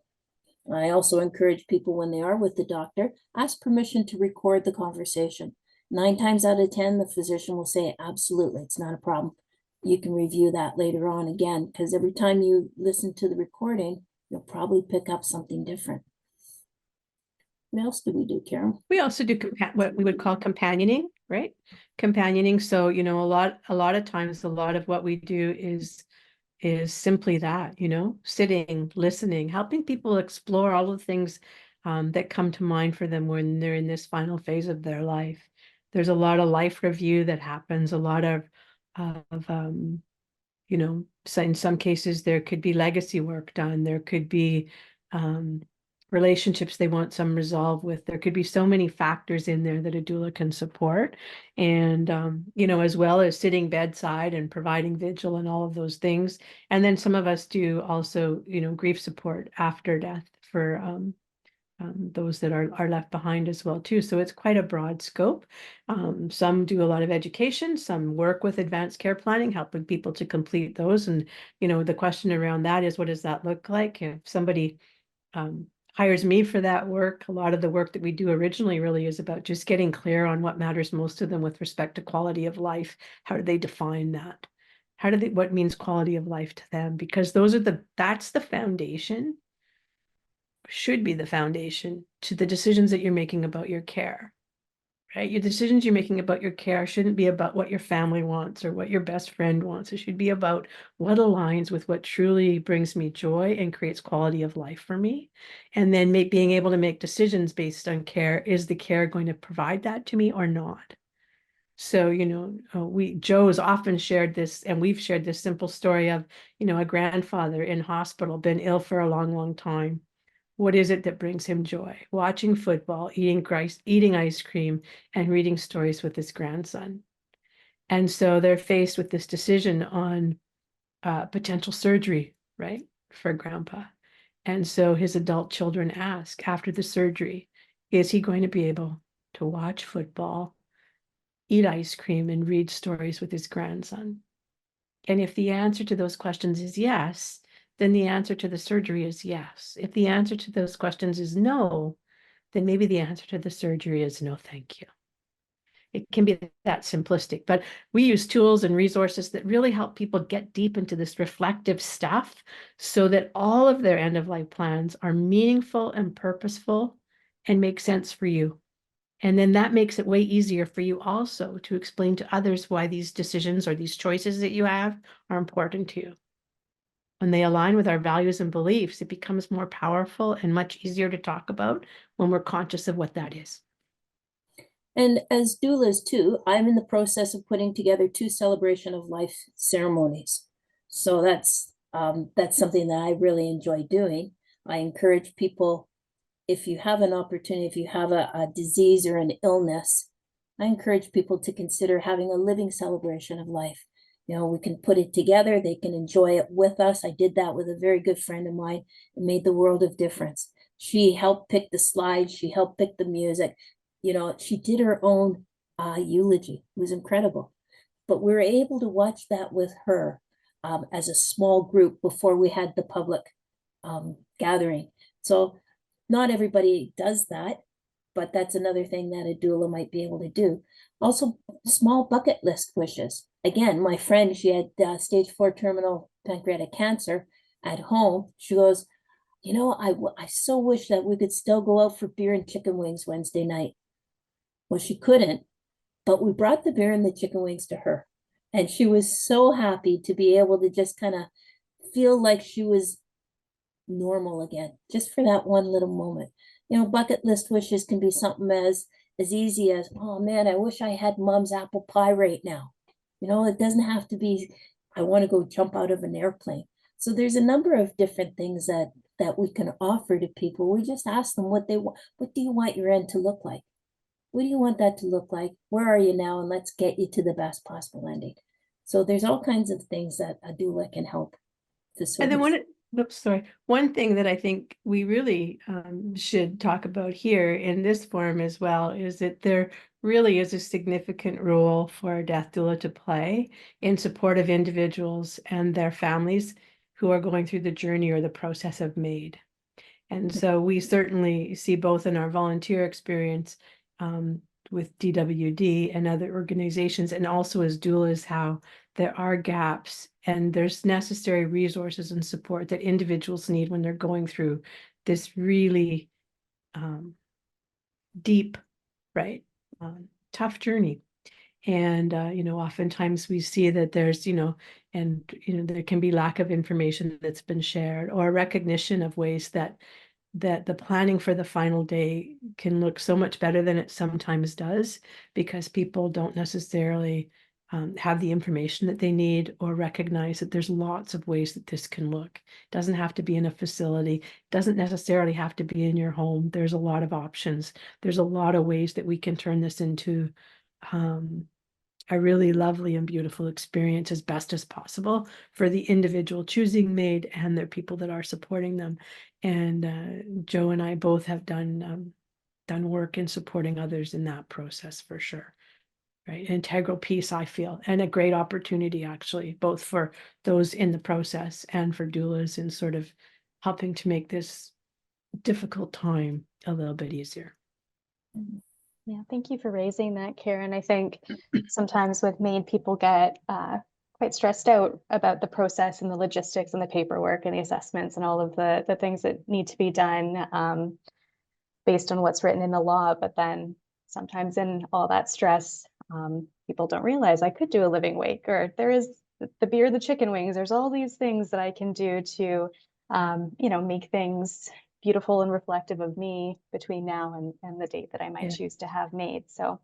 I also encourage people when they are with the doctor, ask permission to record the conversation. 9 times out of 10, the physician will say, absolutely, it's not a problem. You can review that later on again, because every time you listen to the recording, you'll probably pick up something different. What else do we do, Karen? We also do what we would call companioning, right? Companioning. So, a lot of times, a lot of what we do is simply that, sitting, listening, helping people explore all the things that come to mind for them when they're in this final phase of their life. There's a lot of life review that happens, a lot of so in some cases there could be legacy work done. There could be relationships they want some resolve with. There could be so many factors in there that a doula can support. And, as well as sitting bedside and providing vigil and all of those things. And then some of us do also, grief support after death for those that are left behind as well too. So it's quite a broad scope. Some do a lot of education, some work with advanced care planning, helping people to complete those. And, the question around that is, what does that look like? If somebody hires me for that work, a lot of the work that we do originally really is about just getting clear on what matters most to them with respect to quality of life. How do they define that? What means quality of life to them? Because that's the foundation, should be the foundation to the decisions that you're making about your care, right? Your decisions you're making about your care shouldn't be about what your family wants or what your best friend wants. It should be about what aligns with what truly brings me joy and creates quality of life for me. And then being able to make decisions based on care. Is the care going to provide that to me or not? So, Joe's often shared this, and we've shared this simple story of, a grandfather in hospital, been ill for a long, long time. What is it that brings him joy? Watching football, eating ice cream, and reading stories with his grandson. And so they're faced with this decision on potential surgery, right, for grandpa. And so his adult children ask after the surgery, is he going to be able to watch football, eat ice cream, and read stories with his grandson? And if the answer to those questions is yes, then the answer to the surgery is yes. If the answer to those questions is no, then maybe the answer to the surgery is no, thank you. It can be that simplistic, but we use tools and resources that really help people get deep into this reflective stuff so that all of their end-of-life plans are meaningful and purposeful and make sense for you. And then that makes it way easier for you also to explain to others why these decisions or these choices that you have are important to you. When they align with our values and beliefs, it becomes more powerful and much easier to talk about when we're conscious of what that is. And as doulas too, I'm in the process of putting together 2 celebration of life ceremonies. So that's something that I really enjoy doing. I encourage people, if you have an opportunity, if you have a disease or an illness, I encourage people to consider having a living celebration of life. You know, we can put it together, they can enjoy it with us. I did that with a very good friend of mine. It made the world of difference. She helped pick the slides, she helped pick the music. You know, she did her own eulogy. It was incredible. But we were able to watch that with her as a small group before we had the public gathering. So not everybody does that, but that's another thing that a doula might be able to do. Also, small bucket list wishes. Again, my friend, she had stage 4 terminal pancreatic cancer at home. She goes, you know, I so wish that we could still go out for beer and chicken wings Wednesday night. Well, she couldn't, but we brought the beer and the chicken wings to her. And she was so happy to be able to just kind of feel like she was normal again, just for that one little moment. You know, bucket list wishes can be something as easy as, oh man, I wish I had mom's apple pie right now. You know, it doesn't have to be, I want to go jump out of an airplane. So there's a number of different things that we can offer to people. We just ask them what they want. What do you want your end to look like? What do you want that to look like? Where are you now? And let's get you to the best possible ending. So there's all kinds of things that a doula can help facilitate. And then one thing that I think we really should talk about here in this forum as well is that there really is a significant role for a death doula to play in support of individuals and their families who are going through the journey or the process of MAID. And so we certainly see both in our volunteer experience with DWD and other organizations, and also as doulas, how there are gaps and there's necessary resources and support that individuals need when they're going through this really deep, right, tough journey. And, you know, oftentimes we see that there's, there can be lack of information that's been shared, or recognition of ways that the planning for the final day can look so much better than it sometimes does, because people don't necessarily have the information that they need, or recognize that there's lots of ways that this can look. It doesn't have to be in a facility, it doesn't necessarily have to be in your home. There's a lot of options. There's a lot of ways that we can turn this into a really lovely and beautiful experience as best as possible for the individual choosing MAID and their people that are supporting them. And Joe and I both have done work in supporting others in that process, for sure. Right, an integral piece, I feel, and a great opportunity, actually, both for those in the process and for doulas, in sort of helping to make this difficult time a little bit easier. Yeah, thank you for raising that, Karen. I think sometimes with MAID, people get quite stressed out about the process and the logistics and the paperwork and the assessments and all of the things that need to be done based on what's written in the law. But then sometimes in all that stress, people don't realize I could do a living wake, or there is the beer, the chicken wings. There's all these things that I can do to, make things beautiful and reflective of me between now and the date that I might choose to have MAID. So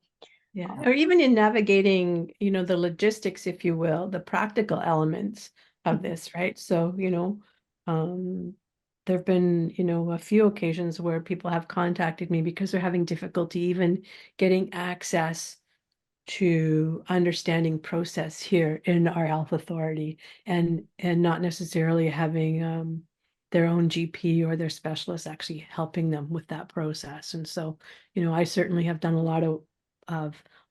yeah, or even in navigating, the logistics, if you will, the practical elements of this, right? So, there have been, a few occasions where people have contacted me because they're having difficulty even getting access to understanding process here in our health authority, and not necessarily having their own GP or their specialist actually helping them with that process. And so, I certainly have done a lot of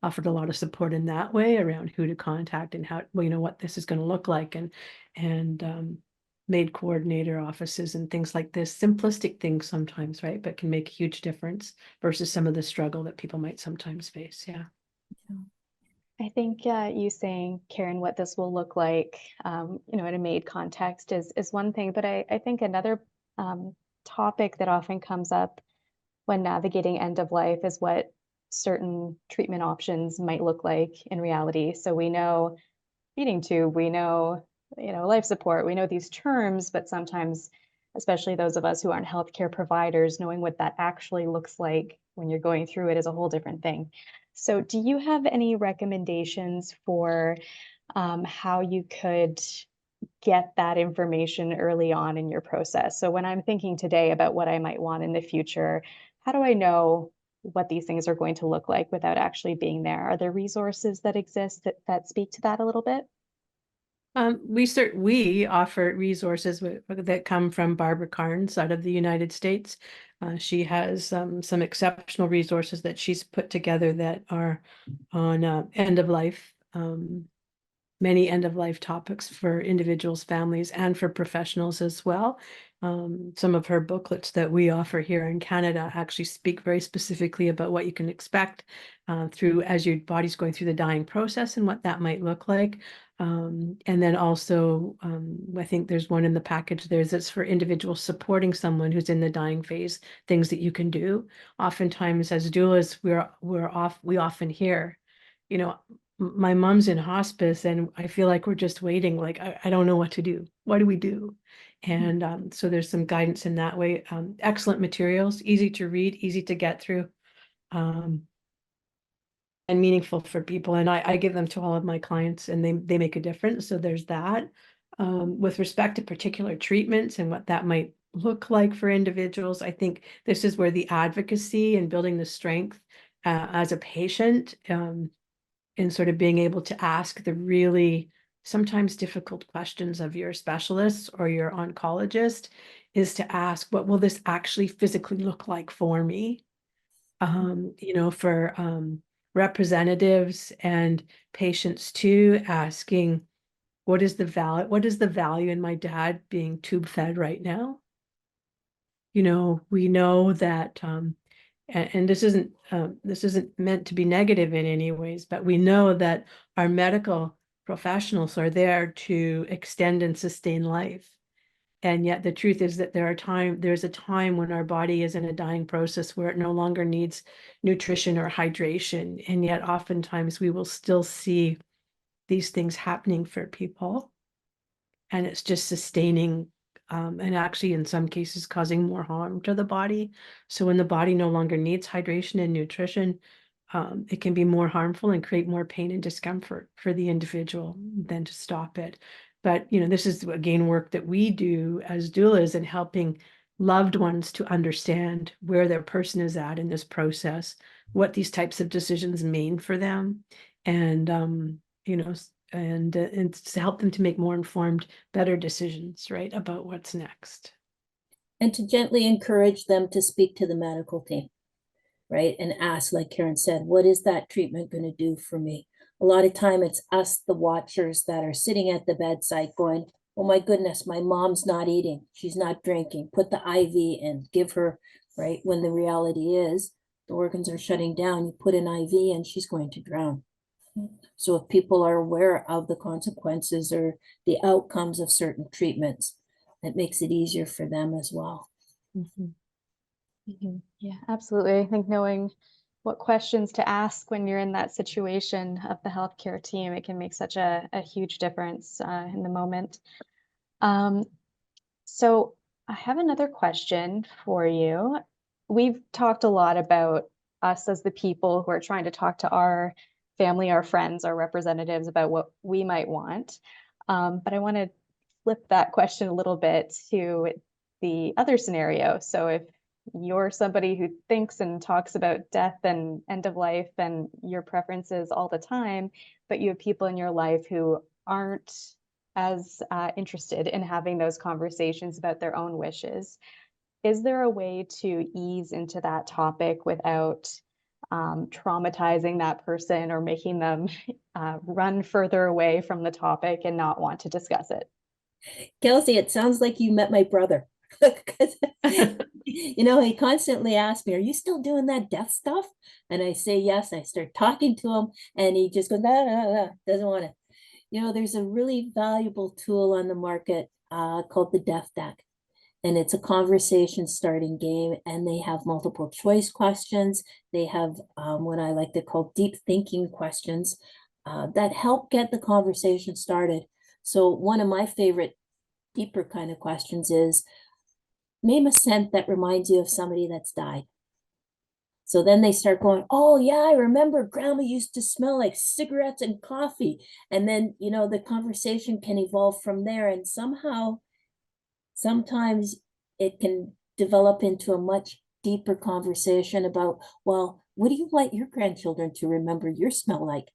offered a lot of support in that way around who to contact and how, what this is going to look like, and MAID coordinator offices and things like this, simplistic things sometimes, right, but can make a huge difference versus some of the struggle that people might sometimes face. Yeah. I think you saying, Karen, what this will look like, in a MAID context is one thing, but I think another topic that often comes up when navigating end of life is what certain treatment options might look like in reality. So we know feeding tube, we know, life support, we know these terms, but sometimes, especially those of us who aren't healthcare providers, knowing what that actually looks like when you're going through it is a whole different thing. So do you have any recommendations for how you could get that information early on in your process? So when I'm thinking today about what I might want in the future, how do I know what these things are going to look like without actually being there? Are there resources that exist that speak to that a little bit? We offer resources that come from Barbara Carnes out of the United States. She has some exceptional resources that she's put together that are on end of life, many end of life topics for individuals, families, and for professionals as well. Some of her booklets that we offer here in Canada actually speak very specifically about what you can expect through as your body's going through the dying process and what that might look like. And then also, I think there's one in the package that's for individuals supporting someone who's in the dying phase, things that you can do. Oftentimes as doulas, we often hear, you know, my mom's in hospice and I feel like we're just waiting. Like, I don't know what to do. What do we do? And so there's some guidance in that way. Excellent materials, easy to read, easy to get through, and meaningful for people. And I give them to all of my clients and they make a difference. So there's that. With respect to particular treatments and what that might look like for individuals, I think this is where the advocacy and building the strength as a patient, and sort of being able to ask the really sometimes difficult questions of your specialist or your oncologist is to ask, what will this actually physically look like for me? You know, for representatives and patients too, asking, what is the value in my dad being tube fed right now? You know, we know that and this isn't meant to be negative in any ways, but we know that our medical professionals are there to extend and sustain life. And yet the truth is that there's a time when our body is in a dying process where it no longer needs nutrition or hydration. And yet oftentimes we will still see these things happening for people. And it's just sustaining and actually in some cases causing more harm to the body. So when the body no longer needs hydration and nutrition, it can be more harmful and create more pain and discomfort for the individual than to stop it. But, you know, this is again work that we do as doulas in helping loved ones to understand where their person is at in this process, what these types of decisions mean for them, and you know, and to help them to make more informed, better decisions, right, about what's next. And to gently encourage them to speak to the medical team, right? And ask, like Karen said, what is that treatment going to do for me? A lot of time it's us, the watchers, that are sitting at the bedside going, oh my goodness, my mom's not eating, she's not drinking, put the IV in, give her, right? When the reality is the organs are shutting down, you put an IV and she's going to drown. So if people are aware of the consequences or the outcomes of certain treatments, it makes it easier for them as well. Yeah, absolutely. I think knowing what questions to ask when you're in that situation of the healthcare team, it can make such a huge difference in the moment. So I have another question for you. We've talked a lot about us as the people who are trying to talk to our family, our friends, our representatives about what we might want. But I want to flip that question a little bit to the other scenario. So if you're somebody who thinks and talks about death and end of life and your preferences all the time, but you have people in your life who aren't as interested in having those conversations about their own wishes, is there a way to ease into that topic without traumatizing that person or making them run further away from the topic and not want to discuss it? Kelsey, it sounds like you met my brother. You know, he constantly asks me, are you still doing that death stuff? And I say yes. I start talking to him and he just goes, doesn't want to. You know, there's a really valuable tool on the market called the Death Deck. And it's a conversation starting game, and they have multiple choice questions. They have what I like to call deep thinking questions that help get the conversation started. So one of my favorite deeper kind of questions is, name a scent that reminds you of somebody that's died. So then they start going, oh yeah, I remember grandma used to smell like cigarettes and coffee. And then, you know, the conversation can evolve from there. And somehow, sometimes it can develop into a much deeper conversation about, well, what do you want your grandchildren to remember your smell like?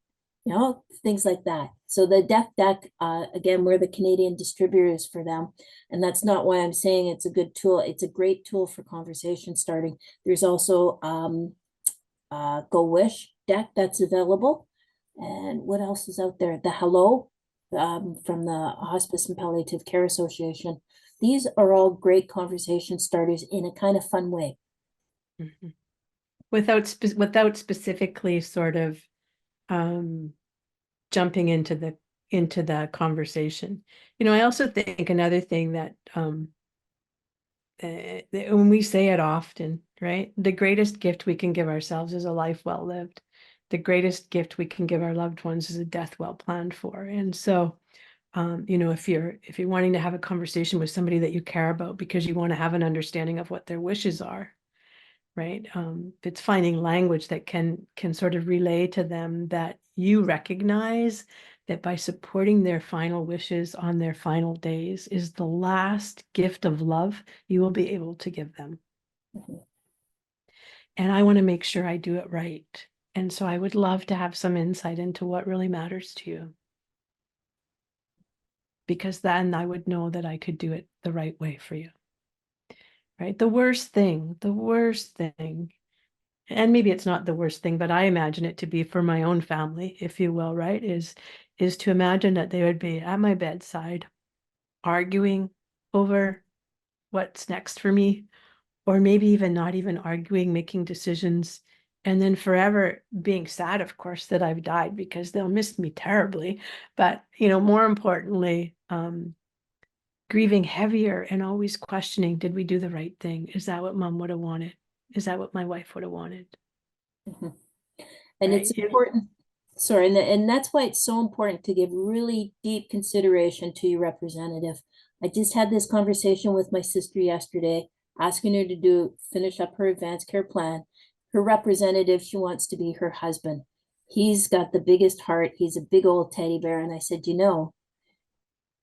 You know, things like that. So the Deaf Deck, again, we're the Canadian distributors for them. And that's not why I'm saying it's a good tool. It's a great tool for conversation starting. There's also Go Wish deck that's available. And what else is out there? The Hello from the Hospice and Palliative Care Association. These are all great conversation starters in a kind of fun way. Mm-hmm. Without specifically sort of jumping into the conversation. You know, I also think another thing that when we say it often, right? The greatest gift we can give ourselves is a life well lived. The greatest gift we can give our loved ones is a death well planned for. And so, you know, if you're wanting to have a conversation with somebody that you care about because you want to have an understanding of what their wishes are, right? It's finding language that can sort of relay to them that you recognize that by supporting their final wishes on their final days is the last gift of love you will be able to give them. Mm-hmm. And I want to make sure I do it right. And so I would love to have some insight into what really matters to you. Because then I would know that I could do it the right way for you. Right? The worst thing, and maybe it's not the worst thing, but I imagine it to be for my own family, if you will, right, is to imagine that they would be at my bedside arguing over what's next for me, or maybe even not even arguing, making decisions, and then forever being sad, of course, that I've died because they'll miss me terribly. But, you know, more importantly, grieving heavier and always questioning, did we do the right thing? Is that what mom would have wanted? Is that what my wife would have wanted? Mm-hmm. And right? It's important. Sorry, and that's why it's so important to give really deep consideration to your representative. I just had this conversation with my sister yesterday, asking her to finish up her advanced care plan. Her representative, she wants to be her husband. He's got the biggest heart. He's a big old teddy bear. And I said, you know,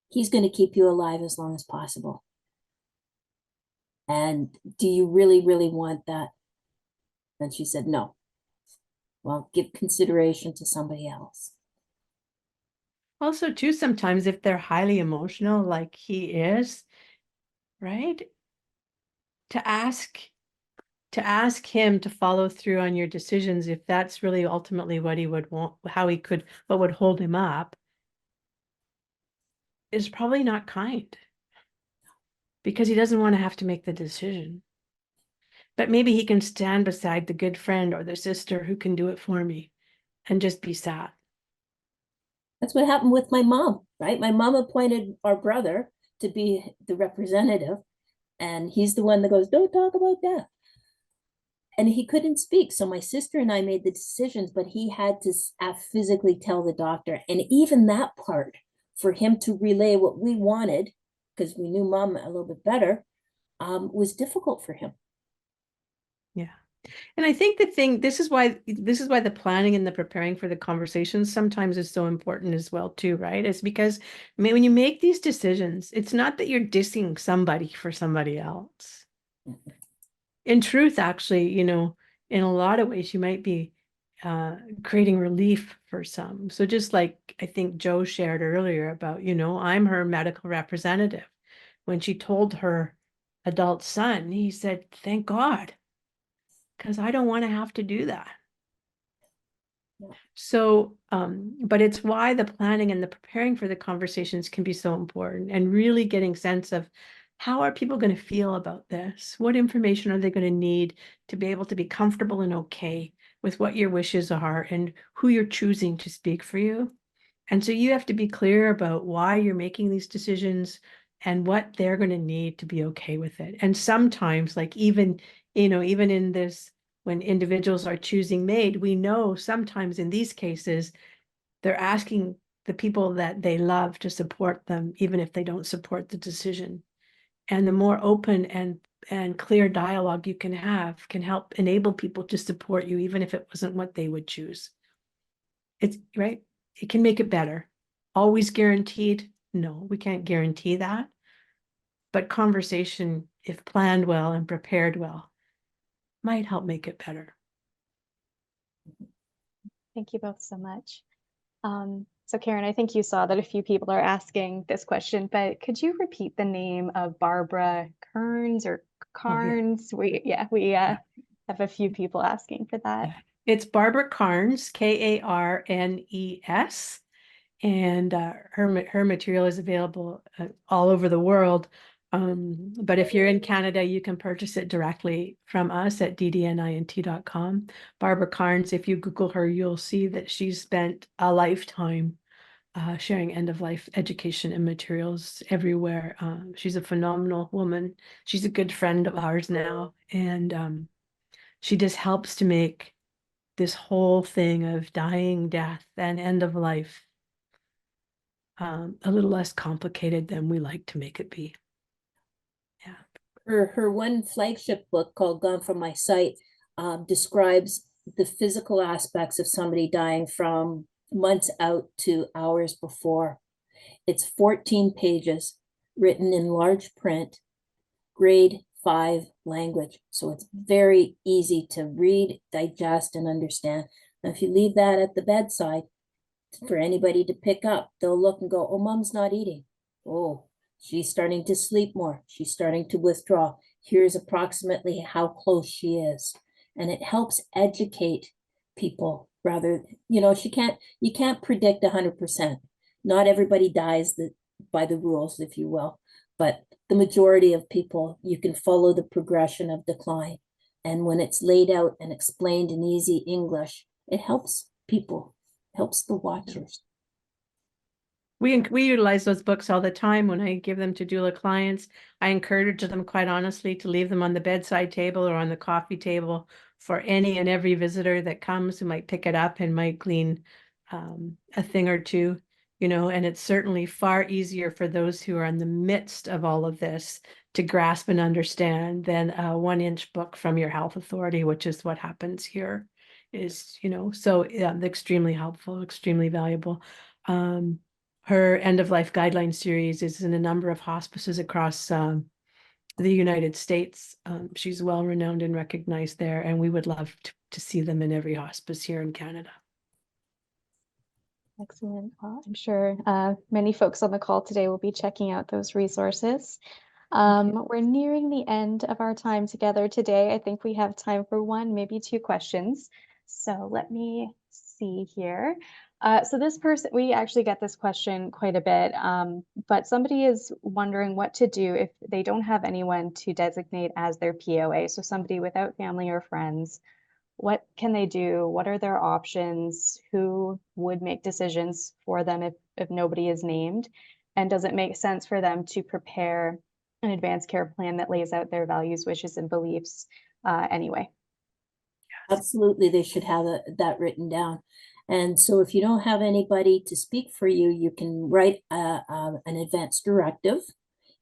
he's going to keep you alive as long as possible. And do you really, really want that? And she said, no. Well, give consideration to somebody else. Also, too, sometimes if they're highly emotional, like he is, right? To ask him to follow through on your decisions, if that's really ultimately what he would want, what would hold him up, is probably not kind. Because he doesn't want to have to make the decision. But maybe he can stand beside the good friend or the sister who can do it for me and just be sad. That's what happened with my mom, right? My mom appointed our brother to be the representative, and he's the one that goes, don't talk about that. And he couldn't speak. So my sister and I made the decisions, but he had to physically tell the doctor. And even that part, for him to relay what we wanted, because we knew mom a little bit better, was difficult for him. Yeah. And I think this is why the planning and the preparing for the conversations sometimes is so important as well too, right? It's because when you make these decisions, it's not that you're dissing somebody for somebody else. Mm-hmm. In truth, actually, you know, in a lot of ways, you might be creating relief for some. So just like I think Joe shared earlier about, you know, I'm her medical representative. When she told her adult son, he said, thank God, because I don't want to have to do that. Yeah. So, but it's why the planning and the preparing for the conversations can be so important, and really getting sense of how are people going to feel about this? What information are they going to need to be able to be comfortable and okay with what your wishes are and who you're choosing to speak for you? And so you have to be clear about why you're making these decisions and what they're going to need to be okay with it. And sometimes, like even in this, when individuals are choosing MAID, we know sometimes in these cases, they're asking the people that they love to support them, even if they don't support the decision. And the more open and clear dialogue you can have can help enable people to support you, even if it wasn't what they would choose. It's right. It can make it better. Always guaranteed? No, we can't guarantee that. But conversation, if planned well and prepared well, might help make it better. Thank you both so much. So Karen, I think you saw that a few people are asking this question, but could you repeat the name of Barbara Kearns or Carnes? We have a few people asking for that. It's Barbara Carnes, Karnes, and her material is available all over the world. But if you're in Canada, you can purchase it directly from us at ddnint.com. Barbara Carnes, if you Google her, you'll see that she's spent a lifetime sharing end-of-life education and materials everywhere. She's a phenomenal woman. She's a good friend of ours now, and she just helps to make this whole thing of dying, death, and end of life a little less complicated than we like to make it be. Yeah. Her one flagship book called Gone From My Sight describes the physical aspects of somebody dying from months out to hours before. It's 14 pages written in large print, grade 5 language. So it's very easy to read, digest, and understand. Now, if you leave that at the bedside for anybody to pick up, they'll look and go, oh, mom's not eating. Oh, she's starting to sleep more. She's starting to withdraw. Here's approximately how close she is. And it helps educate people rather, you can't predict 100%. Not everybody dies by the rules, if you will, but the majority of people, you can follow the progression of decline. And when it's laid out and explained in easy English, it helps people, helps the watchers. We utilize those books all the time. When I give them to doula clients, I encourage them, quite honestly, to leave them on the bedside table or on the coffee table for any and every visitor that comes who might pick it up and might glean a thing or two, and it's certainly far easier for those who are in the midst of all of this to grasp and understand than a 1-inch book from your health authority, which is what happens here is, so extremely helpful, extremely valuable. Her end-of-life guideline series is in a number of hospices across the United States. She's well-renowned and recognized there, and we would love to see them in every hospice here in Canada. Excellent. Well, I'm sure many folks on the call today will be checking out those resources. We're nearing the end of our time together today. I think we have time for one, maybe two questions. So let me see here. So this person, we actually get this question quite a bit, but somebody is wondering what to do if they don't have anyone to designate as their POA. So somebody without family or friends, what can they do? What are their options? Who would make decisions for them if nobody is named? And does it make sense for them to prepare an advanced care plan that lays out their values, wishes, and beliefs anyway? Absolutely, they should have that written down. And so if you don't have anybody to speak for you, you can write an advance directive.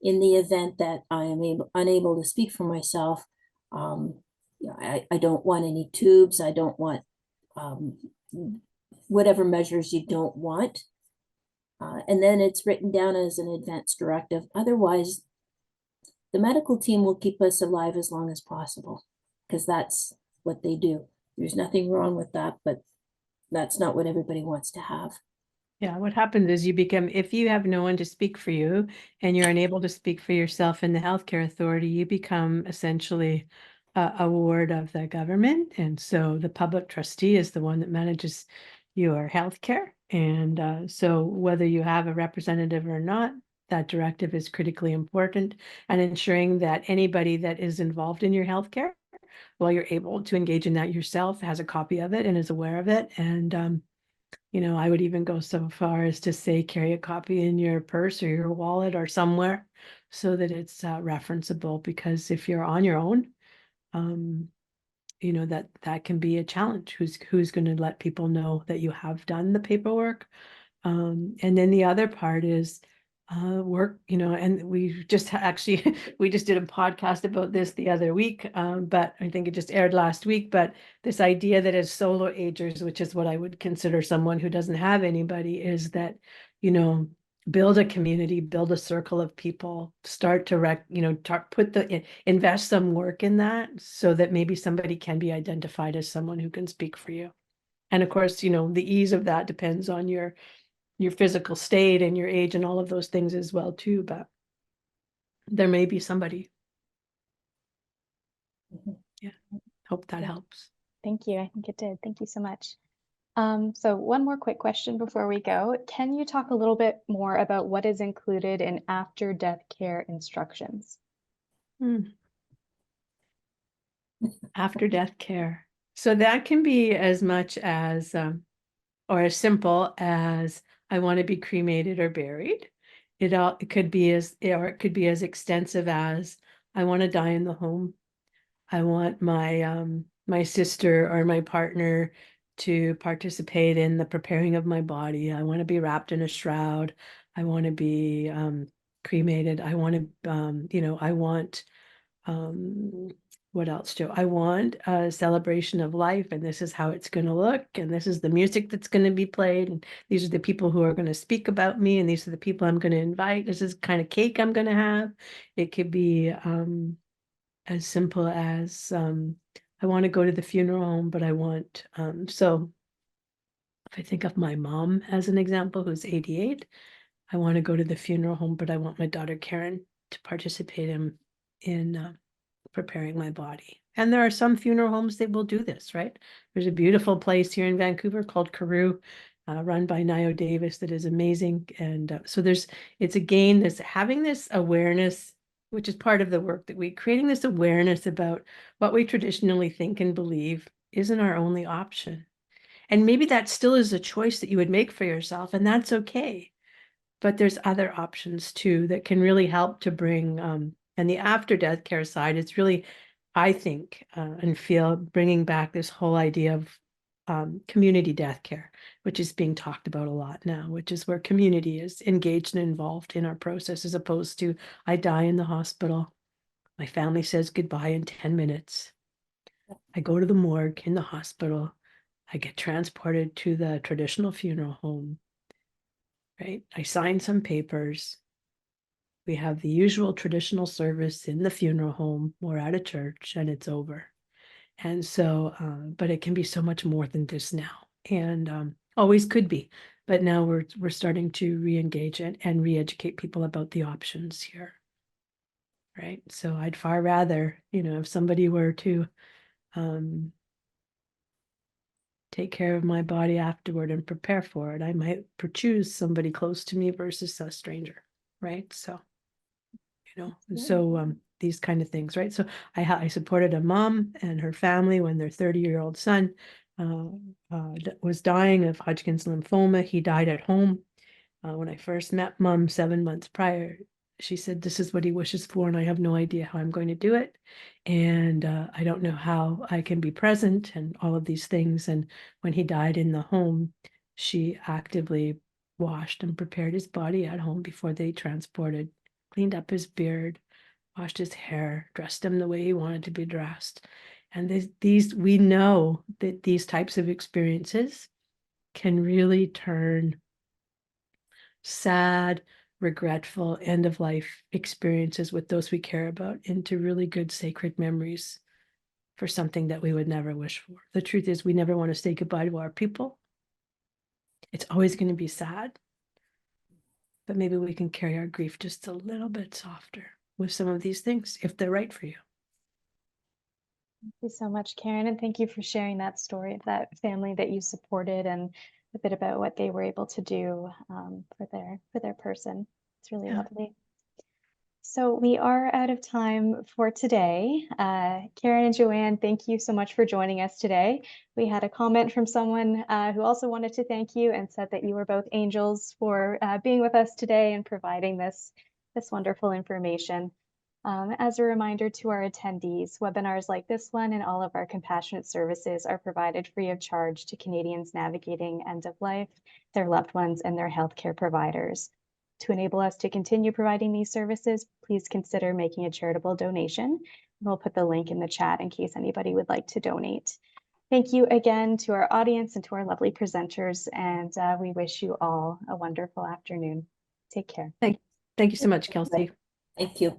In the event that I am unable to speak for myself, I don't want any tubes. I don't want whatever measures you don't want. And then it's written down as an advance directive. Otherwise, the medical team will keep us alive as long as possible because that's what they do. There's nothing wrong with that, but that's not what everybody wants to have. Yeah, what happens is you become, if you have no one to speak for you and you're unable to speak for yourself in the healthcare authority, you become essentially a ward of the government. And so the public trustee is the one that manages your healthcare. And so whether you have a representative or not, that directive is critically important, and ensuring that anybody that is involved in your healthcare, while you're able to engage in that yourself, has a copy of it and is aware of it. And I would even go so far as to say carry a copy in your purse or your wallet or somewhere so that it's referenceable, because if you're on your own, that can be a challenge. Who's going to let people know that you have done the paperwork? And then the other part is work, and we just actually, we just did a podcast about this the other week, but I think it just aired last week, but this idea that as solo agers, which is what I would consider someone who doesn't have anybody, is that, build a community, build a circle of people, start to invest some work in that so that maybe somebody can be identified as someone who can speak for you. And of course, the ease of that depends on your physical state and your age and all of those things as well too, but there may be somebody. Yeah, hope that helps. Thank you. I think it did. Thank you so much. So one more quick question before we go. Can you talk a little bit more about what is included in after death care instructions? After death care. So that can be as much as, or as simple as, I want to be cremated or buried. It could be as extensive as, I want to die in the home. I want my sister or my partner to participate in the preparing of my body. I want to be wrapped in a shroud. I want to be cremated. I want to, I want, what else, Joe? I want a celebration of life, and this is how it's going to look, and this is the music that's going to be played, and these are the people who are going to speak about me, and these are the people I'm going to invite. This is the kind of cake I'm going to have. It could be as simple as I want to go to the funeral home, but I want, so if I think of my mom as an example, who's 88, I want to go to the funeral home, but I want my daughter Karen to participate in preparing my body. And there are some funeral homes that will do this, right? There's a beautiful place here in Vancouver called Carew, run by Nio Davis, that is amazing. And so it's again, this having this awareness, which is part of the work that creating this awareness about what we traditionally think and believe isn't our only option. And maybe that still is a choice that you would make for yourself, and that's okay. But there's other options too that can really help to bring, and the after death care side is really, I think, and feel bringing back this whole idea of community death care, which is being talked about a lot now, which is where community is engaged and involved in our process, as opposed to, I die in the hospital. My family says goodbye in 10 minutes. I go to the morgue in the hospital. I get transported to the traditional funeral home, right? I sign some papers. We have the usual traditional service in the funeral home or at a church, and it's over. And so, but it can be so much more than this now, and always could be. But now we're starting to re-engage it and re-educate people about the options here, right? So I'd far rather, if somebody were to take care of my body afterward and prepare for it, I might choose somebody close to me versus a stranger, right? So, these kind of things, right? So I supported a mom and her family when their 30-year-old son was dying of Hodgkin's lymphoma. He died at home. When I first met Mom 7 months prior, she said, this is what he wishes for, and I have no idea how I'm going to do it. And I don't know how I can be present and all of these things. And when he died in the home, she actively washed and prepared his body at home before they transported, cleaned up his beard, washed his hair, dressed him the way he wanted to be dressed. And we know that these types of experiences can really turn sad, regretful end of life experiences with those we care about into really good sacred memories for something that we would never wish for. The truth is, we never want to say goodbye to our people. It's always going to be sad, but maybe we can carry our grief just a little bit softer with some of these things if they're right for you. Thank you so much, Karen, and thank you for sharing that story of that family that you supported and a bit about what they were able to do for their person. It's really lovely. So we are out of time for today. Karen and Joanne, thank you so much for joining us today. We had a comment from someone who also wanted to thank you and said that you were both angels for being with us today and providing this wonderful information. As a reminder to our attendees, webinars like this one and all of our compassionate services are provided free of charge to Canadians navigating end of life, their loved ones, and their healthcare providers. To enable us to continue providing these services, please consider making a charitable donation. We'll put the link in the chat in case anybody would like to donate. Thank you again to our audience and to our lovely presenters, and we wish you all a wonderful afternoon. Take care. Thank you so much, Kelsey. Thank you.